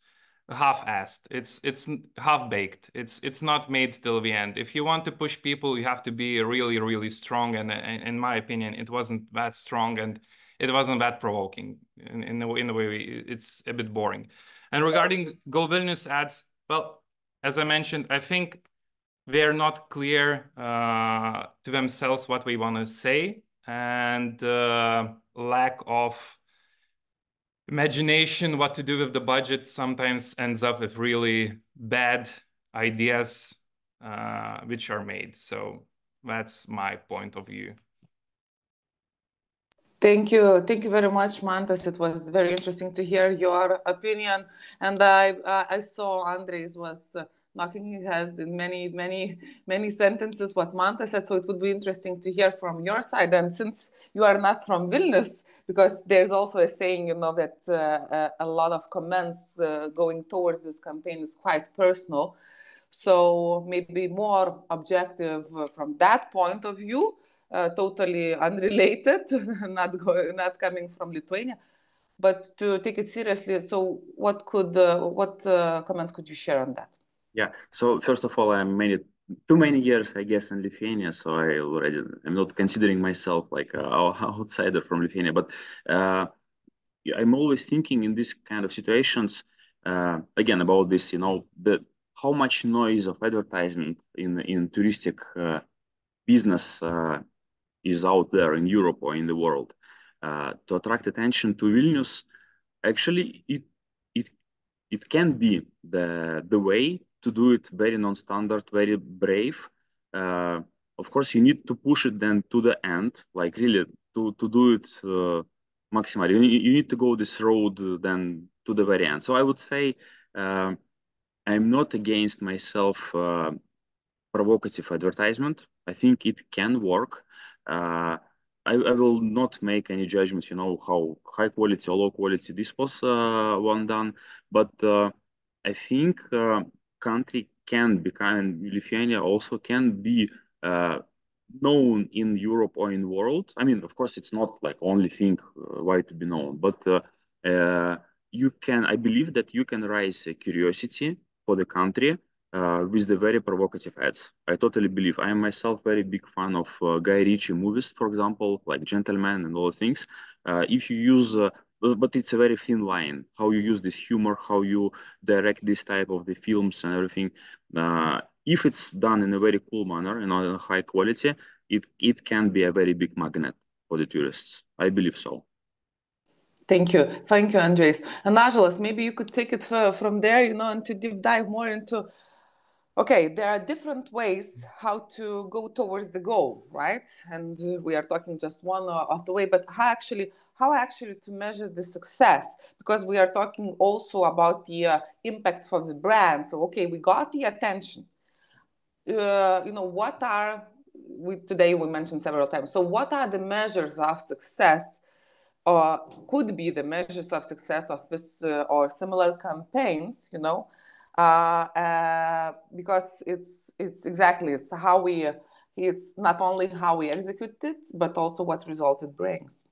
S5: half-assed. It's half-baked. It's not made till the end. If you want to push people, you have to be really, really strong. And in my opinion, it wasn't that strong, and it wasn't that provoking. In the way it's a bit boring. And regarding Go Vilnius ads, well, as I mentioned, I think they're not clear to themselves what we want to say, and lack of imagination what to do with the budget sometimes ends up with really bad ideas which are made. So that's my point of view.
S2: Thank you very much, Mantas. It was very interesting to hear your opinion, and I saw Andrejs was knocking his head in many sentences what Mantas said. So it would be interesting to hear from your side. And since you are not from Vilnius, because there's also a saying, that a lot of comments going towards this campaign is quite personal. So maybe more objective from that point of view. Totally unrelated, not coming from Lithuania, but to take it seriously. So what comments could you share on that?
S7: Yeah. So first of all, I'm too many years, I guess, in Lithuania. So I'm not considering myself like an outsider from Lithuania, but I'm always thinking in this kind of situations, again, about this, how much noise of advertisement in touristic business is out there in Europe or in the world. To attract attention to Vilnius, actually, it can be the way to do it very non-standard, very brave. Of course, you need to push it then to the end, like really to do it maximally. You need to go this road then to the very end. So I would say I'm not against myself provocative advertisement. I think it can work. I will not make any judgments, how high quality or low quality this was one done, but I think country can become, and Lithuania also can be known in Europe or in the world. I mean, of course, it's not like only thing why to be known, but I believe that you can raise a curiosity for the country with the very provocative ads. I totally believe. I am myself very big fan of Guy Ritchie movies, for example, like Gentleman and all things. If you use, but it's a very thin line, how you use this humor, how you direct this type of the films and everything. If it's done in a very cool manner and on a high quality, it can be a very big magnet for the tourists. I believe so.
S2: Thank you, Andrejs. And Ąžuolas, maybe you could take it from there, and to deep dive more into. Okay, there are different ways how to go towards the goal, right? And we are talking just one of the way, but how actually to measure the success? Because we are talking also about the impact for the brand. So, okay, we got the attention. What are today we mentioned several times. So, what are the measures of success, or could be the measures of success of this or similar campaigns? Because it's not only how we execute it, but also what result it brings.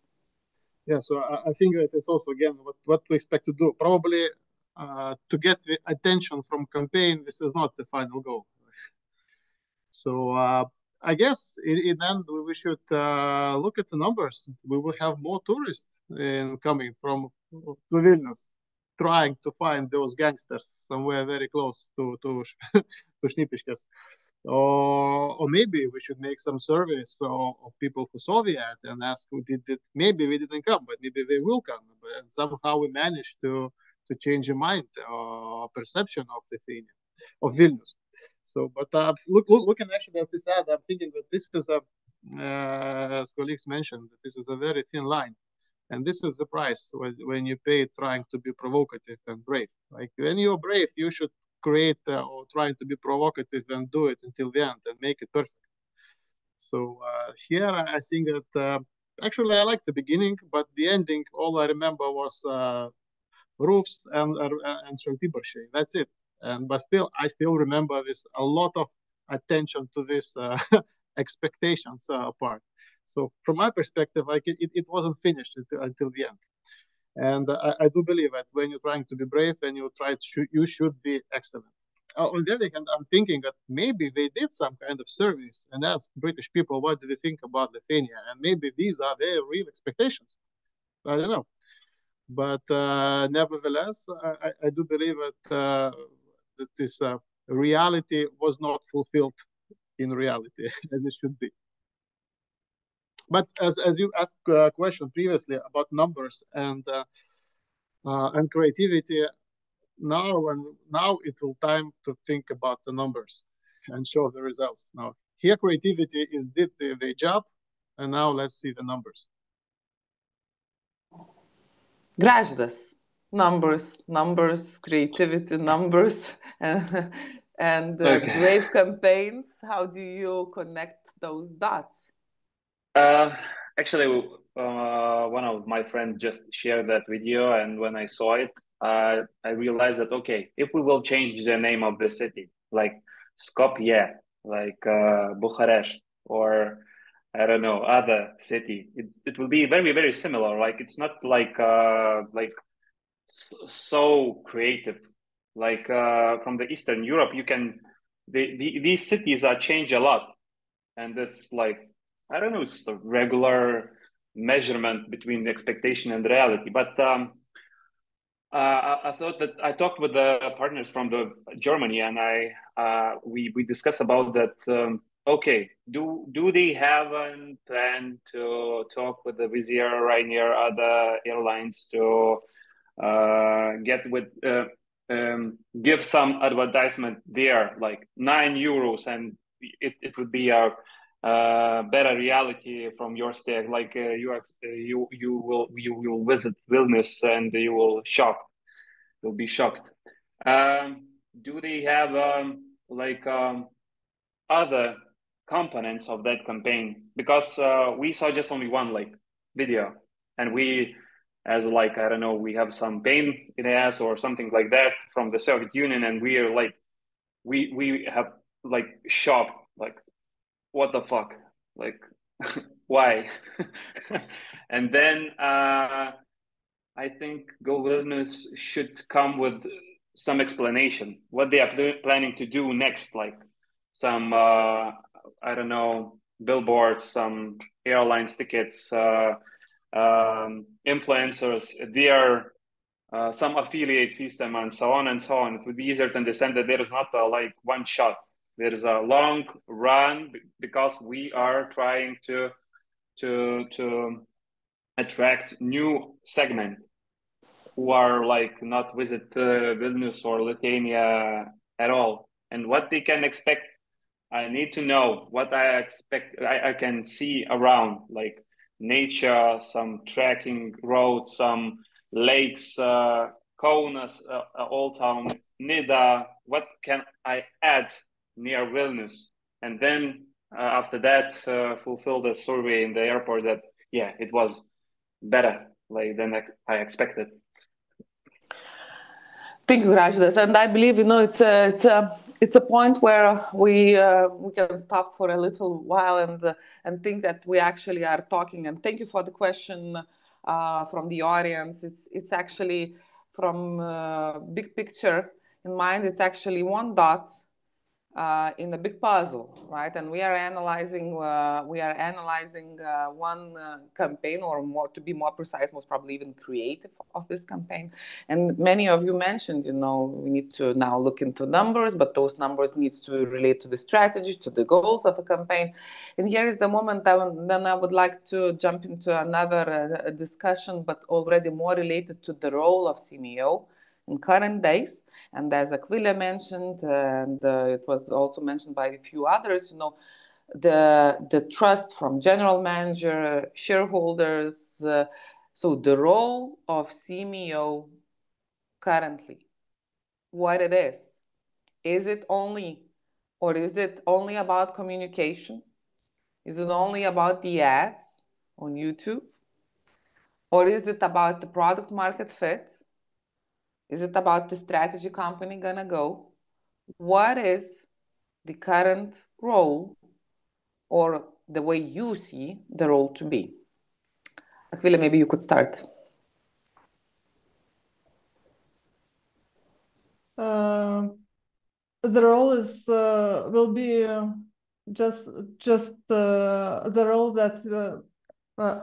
S6: Yeah, so I think that it's also, again, what we expect to do. Probably to get the attention from campaign, this is not the final goal. So I guess in the end, we should look at the numbers. We will have more tourists coming from Vilnius, trying to find those gangsters somewhere very close to Šnipiškės. Or maybe we should make some surveys of people who saw the ad and ask who did it. Maybe we didn't come, but maybe they will come. And somehow we managed to change the mind or perception of Lithuania, of Vilnius. So, but looking actually at this ad, I'm thinking that this is as colleagues mentioned, that this is a very thin line. And this is the price when you pay trying to be provocative and brave. Like when you're brave, you should create or trying to be provocative and do it until the end and make it perfect. So here I think that actually I like the beginning, but the ending, all I remember was roofs and Šaltibarščiai. That's it. But still, I still remember this, a lot of attention to this expectations part. So from my perspective, it wasn't finished until the end. And I do believe that when you're trying to be brave and you should be excellent. On the other hand, I'm thinking that maybe they did some kind of surveys and asked British people what do they think about Lithuania, and maybe these are their real expectations. I don't know. But nevertheless, I do believe that this reality was not fulfilled in reality as it should be. But as you asked a question previously about numbers and creativity, now it will time to think about the numbers and show the results. Now here creativity did the job, and now let's see the numbers.
S2: Gražvydas, numbers, creativity, numbers, and brave campaigns. How do you connect those dots?
S3: Actually, one of my friends just shared that video, and when I saw it, I realized that, okay, if we will change the name of the city, like Skopje, like Bucharest, or I don't know, other city, it will be very, very similar. Like it's not like so creative. Like from the Eastern Europe, these cities are changed a lot, and it's like, I don't know, it's a regular measurement between the expectation and reality. But I thought that I talked with the partners from Germany, and we discussed about that. Okay, do they have a plan to talk with the Wizz Air, Ryanair, other airlines to get with give some advertisement there, like €9, and it would be a better reality from your stake. Like you will visit Vilnius and you'll be shocked. Do they have other components of that campaign? Because we saw just only one video, and we, as I don't know, we have some pain in the ass or something like that from the Soviet Union, and we are we have shocked, what the fuck, why? And then I think Go Vilnius should come with some explanation what they are planning to do next, some I don't know, billboards, some airlines tickets, influencers, their some affiliate system, and so on and so on. It would be easier to understand that there is not one shot. There is a long run, because we are trying to attract new segment who are not visit Vilnius or Lithuania at all, and what they can expect. I need to know what I expect. I can see around, nature, some trekking roads, some lakes, Kaunas, Old Town, Nida. What can I add near Vilnius? And then after that, fulfill the survey in the airport that, yeah, it was better than I expected.
S2: Thank you, Gražvydas. And I believe, it's a point where we can stop for a little while and think that we actually are talking. And thank you for the question from the audience. It's actually from big picture in mind. It's actually one dot in a big puzzle, right? And we are analyzing one campaign, or more, to be more precise, most probably even creative of this campaign. And many of you mentioned, we need to now look into numbers, but those numbers needs to relate to the strategy, to the goals of the campaign. And here is the moment then I would like to jump into another discussion, but already more related to the role of CMO in current days. And as Akvilė mentioned, and it was also mentioned by a few others, the trust from general manager, shareholders. So the role of CMO currently, what it is. Is it only about communication? Is it only about the ads on YouTube? Or is it about the product market fit? Is it about the strategy company gonna go? What is the current role, or the way you see the role to be? Akvilė, maybe you could start.
S4: The role is will be just the role that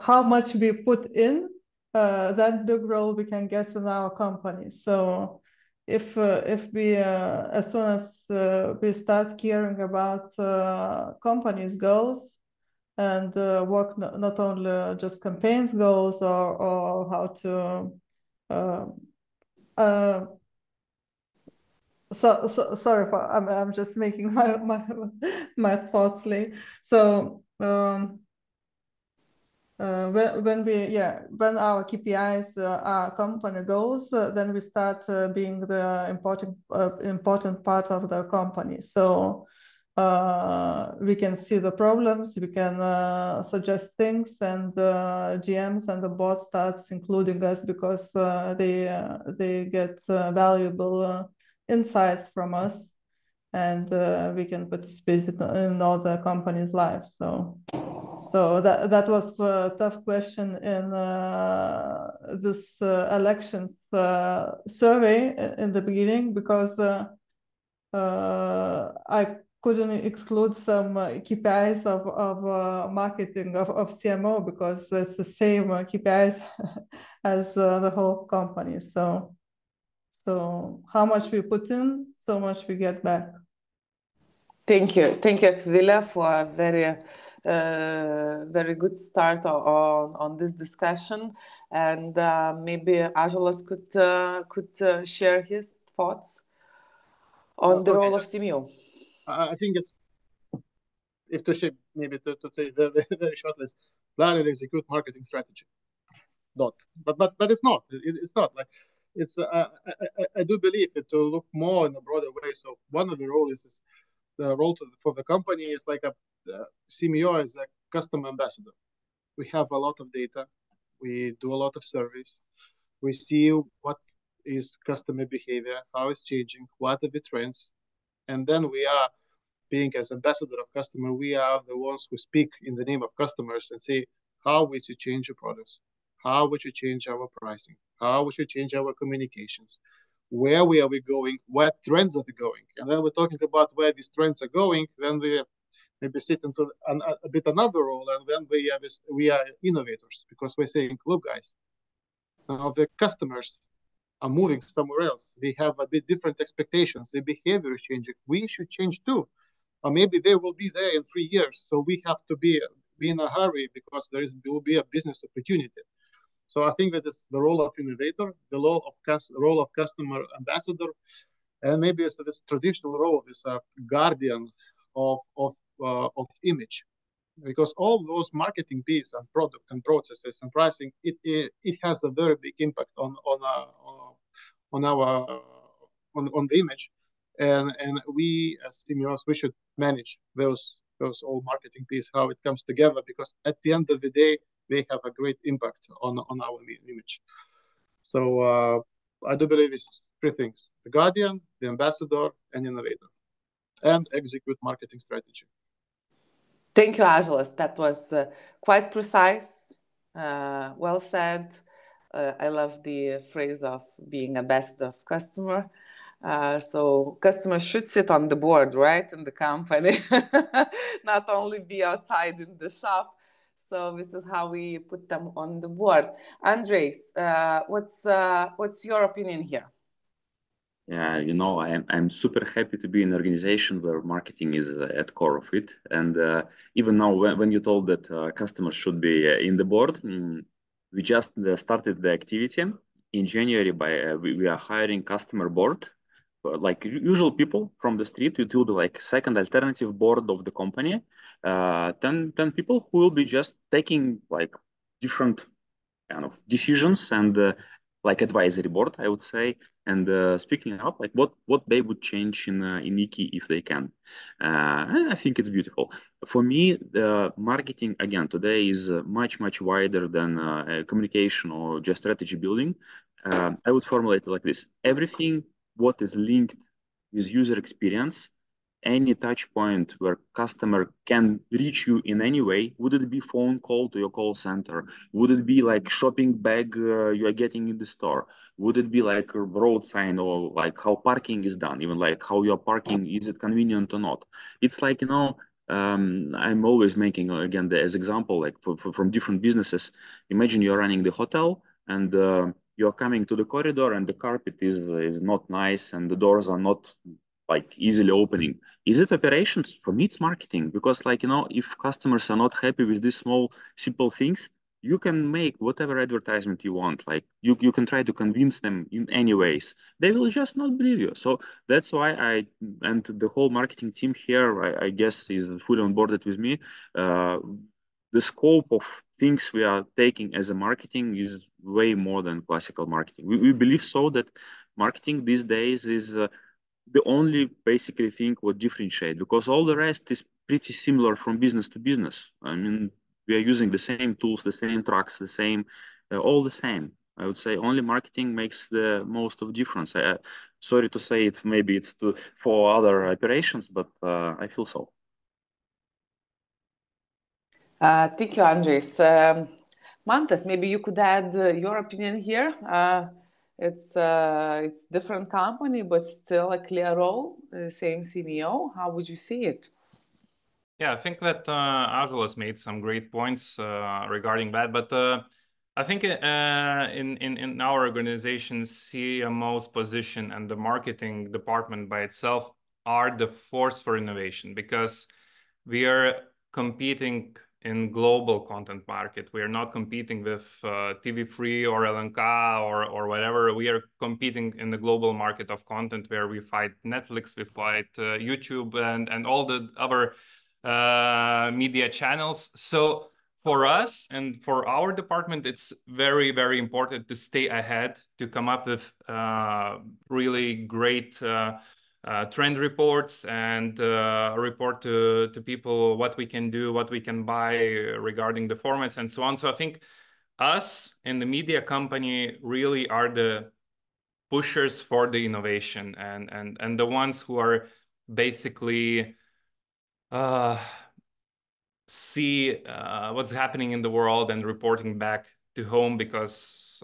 S4: how much we put in. That big role we can get in our company. So if we as soon as we start caring about company's goals and work not only just campaigns goals or how to sorry for I'm just making my thoughts late. So when our KPIs are company goals, then we start being the important part of the company. So we can see the problems, we can suggest things, and GMs and the board starts including us because they get valuable insights from us, and we can participate in all the company's lives. So that was a tough question in this elections survey in the beginning, because I couldn't exclude some KPIs of marketing of CMO, because it's the same KPIs as the whole company. So how much we put in, so much we get back.
S2: Thank you, Akvilė, for a very good start on this discussion. And maybe Ąžuolas could share his thoughts on the role of CMO.
S6: I think if to maybe to say very, very shortly, is plan and execute marketing strategy. But it's not. It's not like it's. I do believe it to look more in a broader way. So one of the roles is the role for the company is like a CMO is a customer ambassador. We have a lot of data. We do a lot of surveys. We see what is customer behavior, how it's changing, what are the trends, and then we are being as ambassador of customer. We are the ones who speak in the name of customers and say how we should change your products, how we should change our pricing, how we should change our communications, where are we going, what trends are going. And then we're talking about where these trends are going, then we maybe sit into a bit another role, and then we are innovators, because we're saying, look guys, now the customers are moving somewhere else. They have a bit different expectations. Their behavior is changing. We should change too. Or maybe they will be there in 3 years. So we have to be in a hurry, because there will be a business opportunity. So I think that is the role of innovator, the role of customer ambassador, and maybe it's this traditional role is a guardian of image, because all those marketing pieces and product and processes and pricing, it has a very big impact on the image, and we as CMOs, we should manage those all marketing pieces, how it comes together, because at the end of the day they have a great impact on our image. So I do believe it's 3 things: the guardian, the ambassador, and innovator, and execute marketing strategy.
S2: Thank you, Ąžuolas. That was quite precise, well said. I love the phrase of being ambassador of customer. So customers should sit on the board, right, in the company, not only be outside in the shop. So this is how we put them on the board. Andrejs, what's your opinion here?
S7: Yeah, you know, I'm super happy to be in an organization where marketing is at core of it. And even now, when you told that customers should be in the board, we just started the activity in January. We are hiring customer board, like usual people from the street, to do the like second alternative board of the company. 10 people who will be just taking like different kind of decisions and like advisory board, I would say, and speaking up like what they would change in IKI if they can. And I think it's beautiful. For me, marketing again today is much wider than communication or just strategy building. I would formulate it like this: everything what is linked with user experience, any touch point where customer can reach you in any way, would it be phone call to your call center? Would it be like shopping bag you are getting in the store? Would it be like a road sign, or like how parking is done, even like how you're parking, is it convenient or not? It's like, you know, I'm always making, again, as example, like from different businesses. Imagine you're running the hotel and you're coming to the corridor and the carpet is not nice and the doors are not like easily opening. Is it operations? For me, it's marketing, because like, you know, if customers are not happy with these small, simple things, you can make whatever advertisement you want. Like you can try to convince them in any ways. They will just not believe you. So that's why and the whole marketing team here, I guess, is fully on board with me. The scope of things we are taking as a marketing is way more than classical marketing. We believe so that marketing these days is the only basically thing what differentiate, because all the rest is pretty similar from business to business. I mean, we are using the same tools, the same trucks, the same, all the same. I would say only marketing makes the most of difference. Sorry to say it, maybe it's for other operations, but I feel so.
S2: Thank you, Andrejs. Mantas, maybe you could add your opinion here. It's different company, but still a clear role, same CMO. How would you see it?
S5: Yeah, I think that Ąžuolas made some great points regarding that, but I think in our organization, CMO's position and the marketing department by itself are the force for innovation, because we are competing in global content market. We are not competing with TV3 or LNK or whatever. We are competing in the global market of content where we fight Netflix, we fight YouTube and all the other media channels. So for us and for our department, it's very, very important to stay ahead, to come up with really great trend reports and report to people what we can do, what we can buy regarding the formats and so on. So I think us in the media company really are the pushers for the innovation and the ones who are basically see what's happening in the world and reporting back to home, because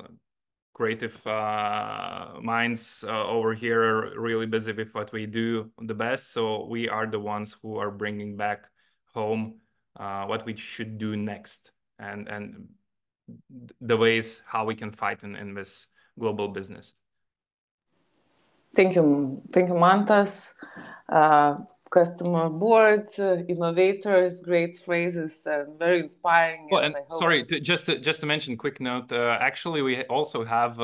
S5: creative minds over here are really busy with what we do the best. So we are the ones who are bringing back home what we should do next, and the ways how we can fight in this global business.
S2: Thank you, Mantas. Customer board, innovators, great phrases, and very inspiring.
S5: Well, and sorry, just to mention, quick note. Actually, we also have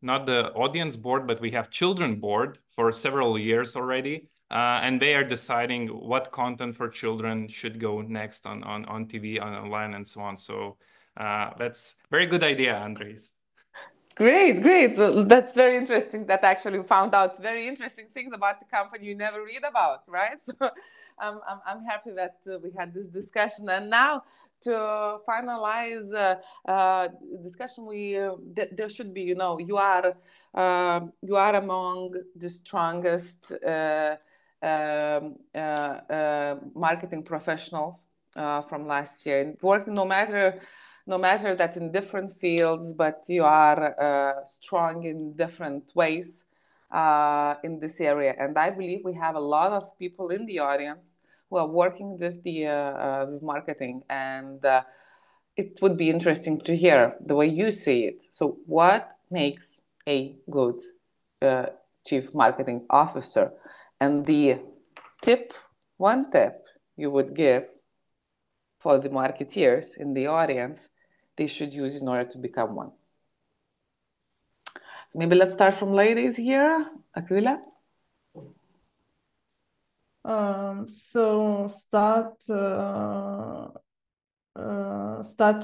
S5: not the audience board, but we have children board for several years already, and they are deciding what content for children should go next on TV, online, and so on. So that's very good idea, Andrejs.
S2: Great. Well, that's very interesting. That actually found out very interesting things about the company you never read about, right? So I'm happy that we had this discussion. And now to finalize discussion, there should be, you are among the strongest marketing professionals from last year, and working no matter that in different fields, but you are strong in different ways in this area. And I believe we have a lot of people in the audience who are working with with marketing, and it would be interesting to hear the way you see it. So what makes a good chief marketing officer? And the one tip you would give for the marketeers in the audience they should use in order to become one. So maybe let's start from ladies here. Akvilė?
S4: So start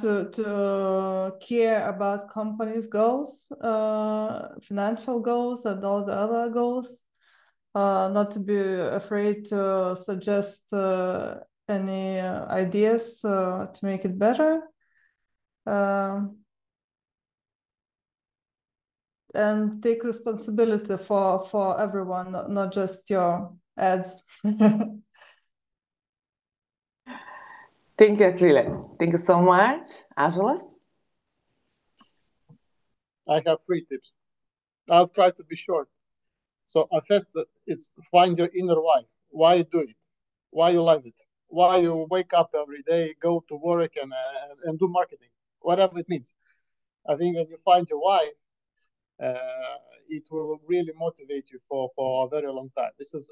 S4: to care about company's goals, financial goals, and all the other goals. Not to be afraid to suggest any ideas to make it better. And take responsibility for everyone, not just your ads.
S2: Thank you, Akvilė. Thank you so much. Ąžuolas?
S6: I have 3 tips. I'll try to be short. So first, it's find your inner why. Why you do it? Why you love it? Why you wake up every day, go to work and do marketing, whatever it means. I think when you find your why, it will really motivate you for a very long time. This is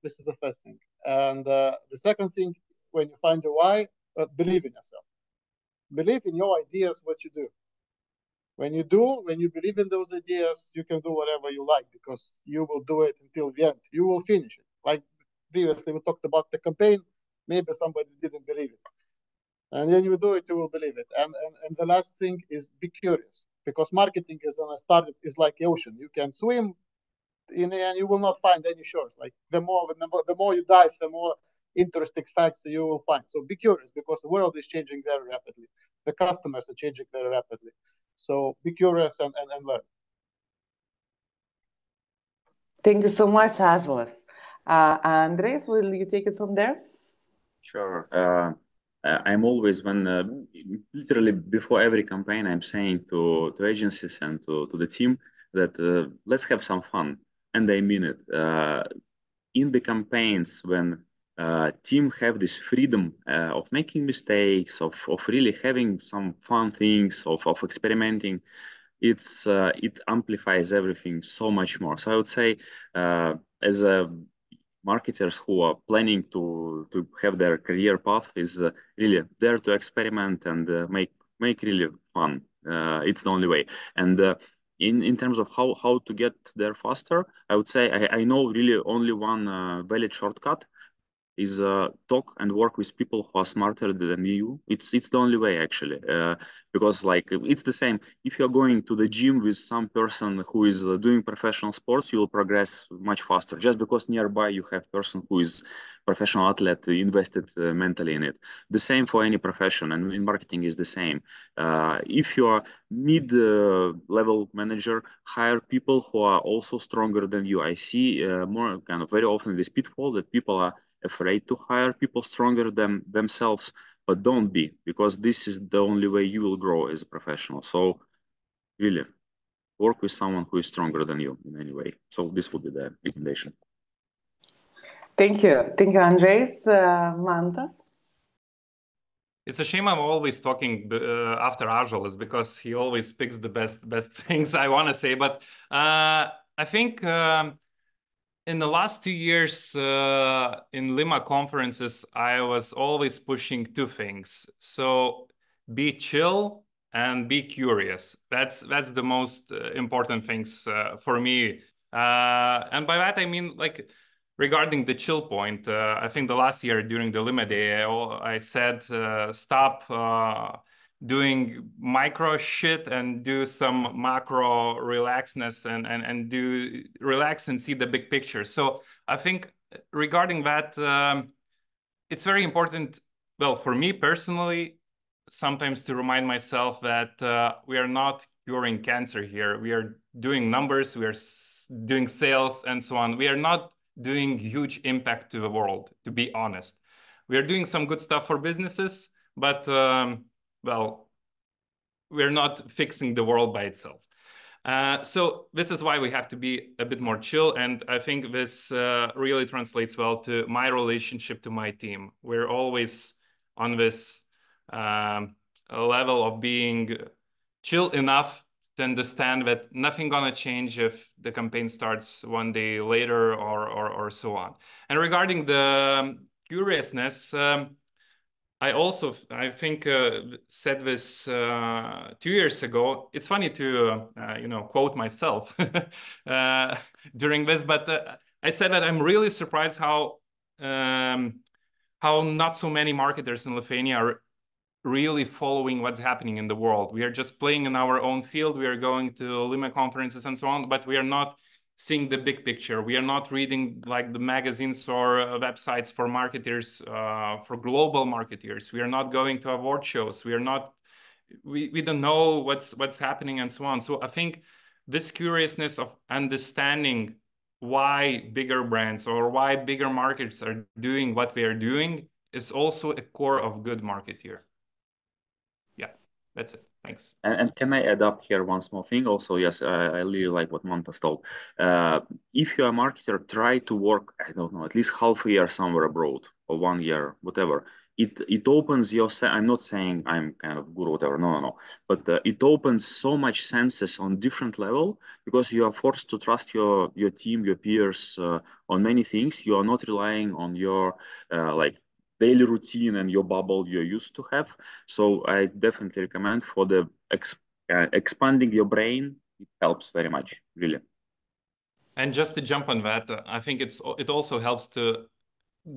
S6: the first thing. And the second thing, when you find your why, believe in yourself. Believe in your ideas, what you do. When you believe in those ideas, you can do whatever you like, because you will do it until the end. You will finish it. Like previously we talked about the campaign, maybe somebody didn't believe it. And when you do it, you will believe it. And the last thing is be curious, because marketing is like the ocean. You can swim in the end, you will not find any shores. Like the more you dive, the more interesting facts you will find. So be curious, because the world is changing very rapidly. The customers are changing very rapidly. So be curious and learn.
S2: Thank you so much, Ąžuolas. Andrejs, will you take it from there?
S7: Sure. I'm always, literally before every campaign, I'm saying to agencies and to the team that let's have some fun. And I mean it. In the campaigns, when team have this freedom of making mistakes, of really having some fun things, of experimenting, it amplifies everything so much more. So I would say, as marketers who are planning to have their career path, is really there to experiment and make really fun. It's the only way. And in terms of how to get there faster, I would say I know really only one valid shortcut. is talk and work with people who are smarter than you. It's the only way, actually, because like it's the same. If you're going to the gym with some person who is doing professional sports, you will progress much faster, just because nearby you have person who is professional athlete invested mentally in it. The same for any profession, and in marketing is the same. If you are mid-level manager, hire people who are also stronger than you. I see more kind of very often this pitfall that people are afraid to hire people stronger than themselves, but don't be, because this is the only way you will grow as a professional. So really work with someone who is stronger than you in any way. So this would be the recommendation.
S2: Thank you, Andrejs. Mantas?
S5: It's a shame I'm always talking after Ąžuolas, because he always picks the best things I want to say. But I think in the last 2 years in LiMA conferences, I was always pushing two things. So be chill and be curious. That's the most important things for me. And by that I mean, like, regarding the chill point, I think the last year during the LiMA day, I said stop doing micro shit and do some macro relaxness and do relax and see the big picture. So I think regarding that, it's very important, well, for me personally, sometimes to remind myself that we are not curing cancer here. We are doing numbers, we are doing sales and so on. We are not doing huge impact to the world, to be honest. We are doing some good stuff for businesses, but well, we're not fixing the world by itself. So this is why we have to be a bit more chill. And I think this really translates well to my relationship to my team. We're always on this level of being chill enough to understand that nothing gonna change if the campaign starts one day later or so on. And regarding the curiousness, I think said this 2 years ago. It's funny to quote myself during this, but I said that I'm really surprised how not so many marketers in Lithuania are really following what's happening in the world. We are just playing in our own field. We are going to LiMA conferences and so on, but we are not seeing the big picture. We are not reading like the magazines or websites for marketers, for global marketers. We are not going to award shows. We don't know what's happening and so on. So I think this curiousness of understanding why bigger brands or why bigger markets are doing what they are doing is also a core of good marketeer. Yeah, that's it. Thanks.
S7: And can I add up here one small thing also? Yes, I really like what Mantas told. If you're a marketer, try to work, I don't know, at least half a year somewhere abroad or 1 year, whatever. It opens your, I'm not saying I'm kind of good or whatever, no. But it opens so much senses on different level, because you are forced to trust your team, your peers on many things. You are not relying on your like daily routine and your bubble you're used to have. So I definitely recommend for the expanding your brain. It helps very much, really.
S5: And just to jump on that, I think it also helps to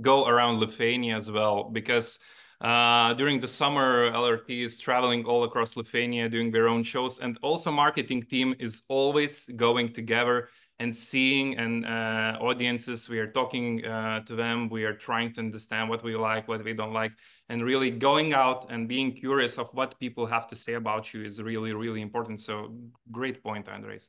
S5: go around Lithuania as well, because during the summer, LRT is traveling all across Lithuania doing their own shows, and also marketing team is always going together and seeing audiences. We are talking to them. We are trying to understand what we like, what we don't like, and really going out and being curious of what people have to say about you is really, really important. So great point, Andrejs.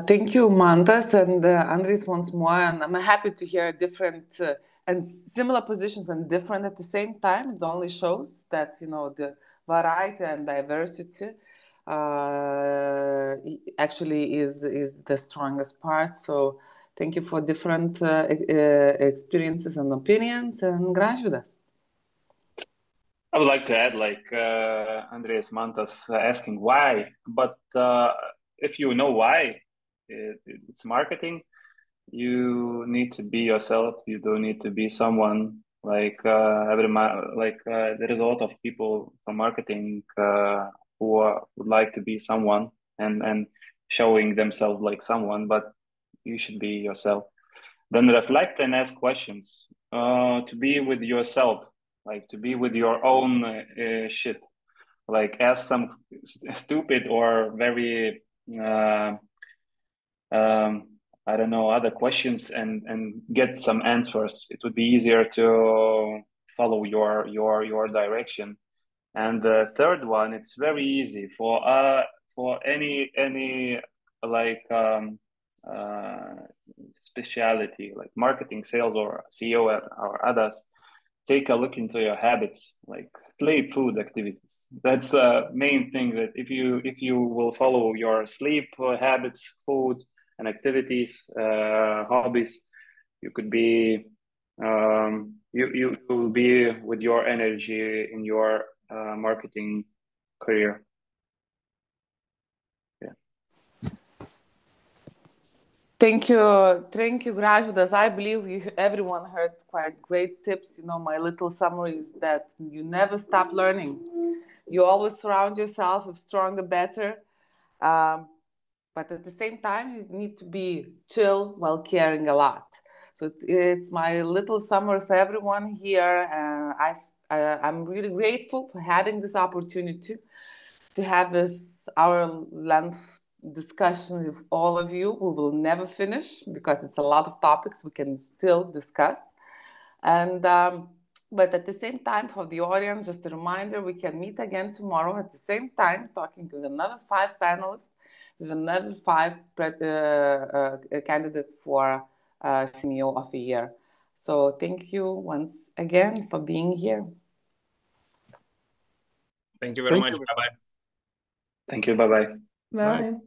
S2: Thank you, Mantas and Andrejs once more. And I'm happy to hear different and similar positions and different at the same time. It only shows that, you know, the variety and diversity actually is the strongest part. So thank you for different experiences and opinions. And Gražvydas.
S3: I would like to add, like Andrejs, Mantas asking why, but if you know why it's marketing, you need to be yourself. You don't need to be someone like there is a lot of people from marketing who would like to be someone and showing themselves like someone, but you should be yourself. then reflect and ask questions, to be with yourself, like to be with your own shit, like ask some stupid or very I don't know, other questions and get some answers. It would be easier to follow your direction. And the third one, it's very easy for any like specialty like marketing, sales, or CEO or others. Take a look into your habits, like sleep, food, activities. That's the main thing. That if you will follow your sleep habits, food, and activities, hobbies, you could be you will be with your energy in your marketing career. Yeah.
S2: Thank you, Gražvydas. I believe everyone heard quite great tips. My little summary is that you never stop learning. You always surround yourself with stronger, better. But at the same time, you need to be chill while caring a lot. So it's my little summary for everyone here. I'm really grateful for having this opportunity to have this hour-length discussion with all of you. We will never finish because it's a lot of topics we can still discuss. And but at the same time, for the audience, just a reminder, we can meet again tomorrow at the same time, talking with another 5 panelists, with another 5 candidates for CMO of the Year. So thank you once again for being here.
S5: Thank you very much. Bye-bye.
S3: Thank you. Bye-bye.
S4: Bye.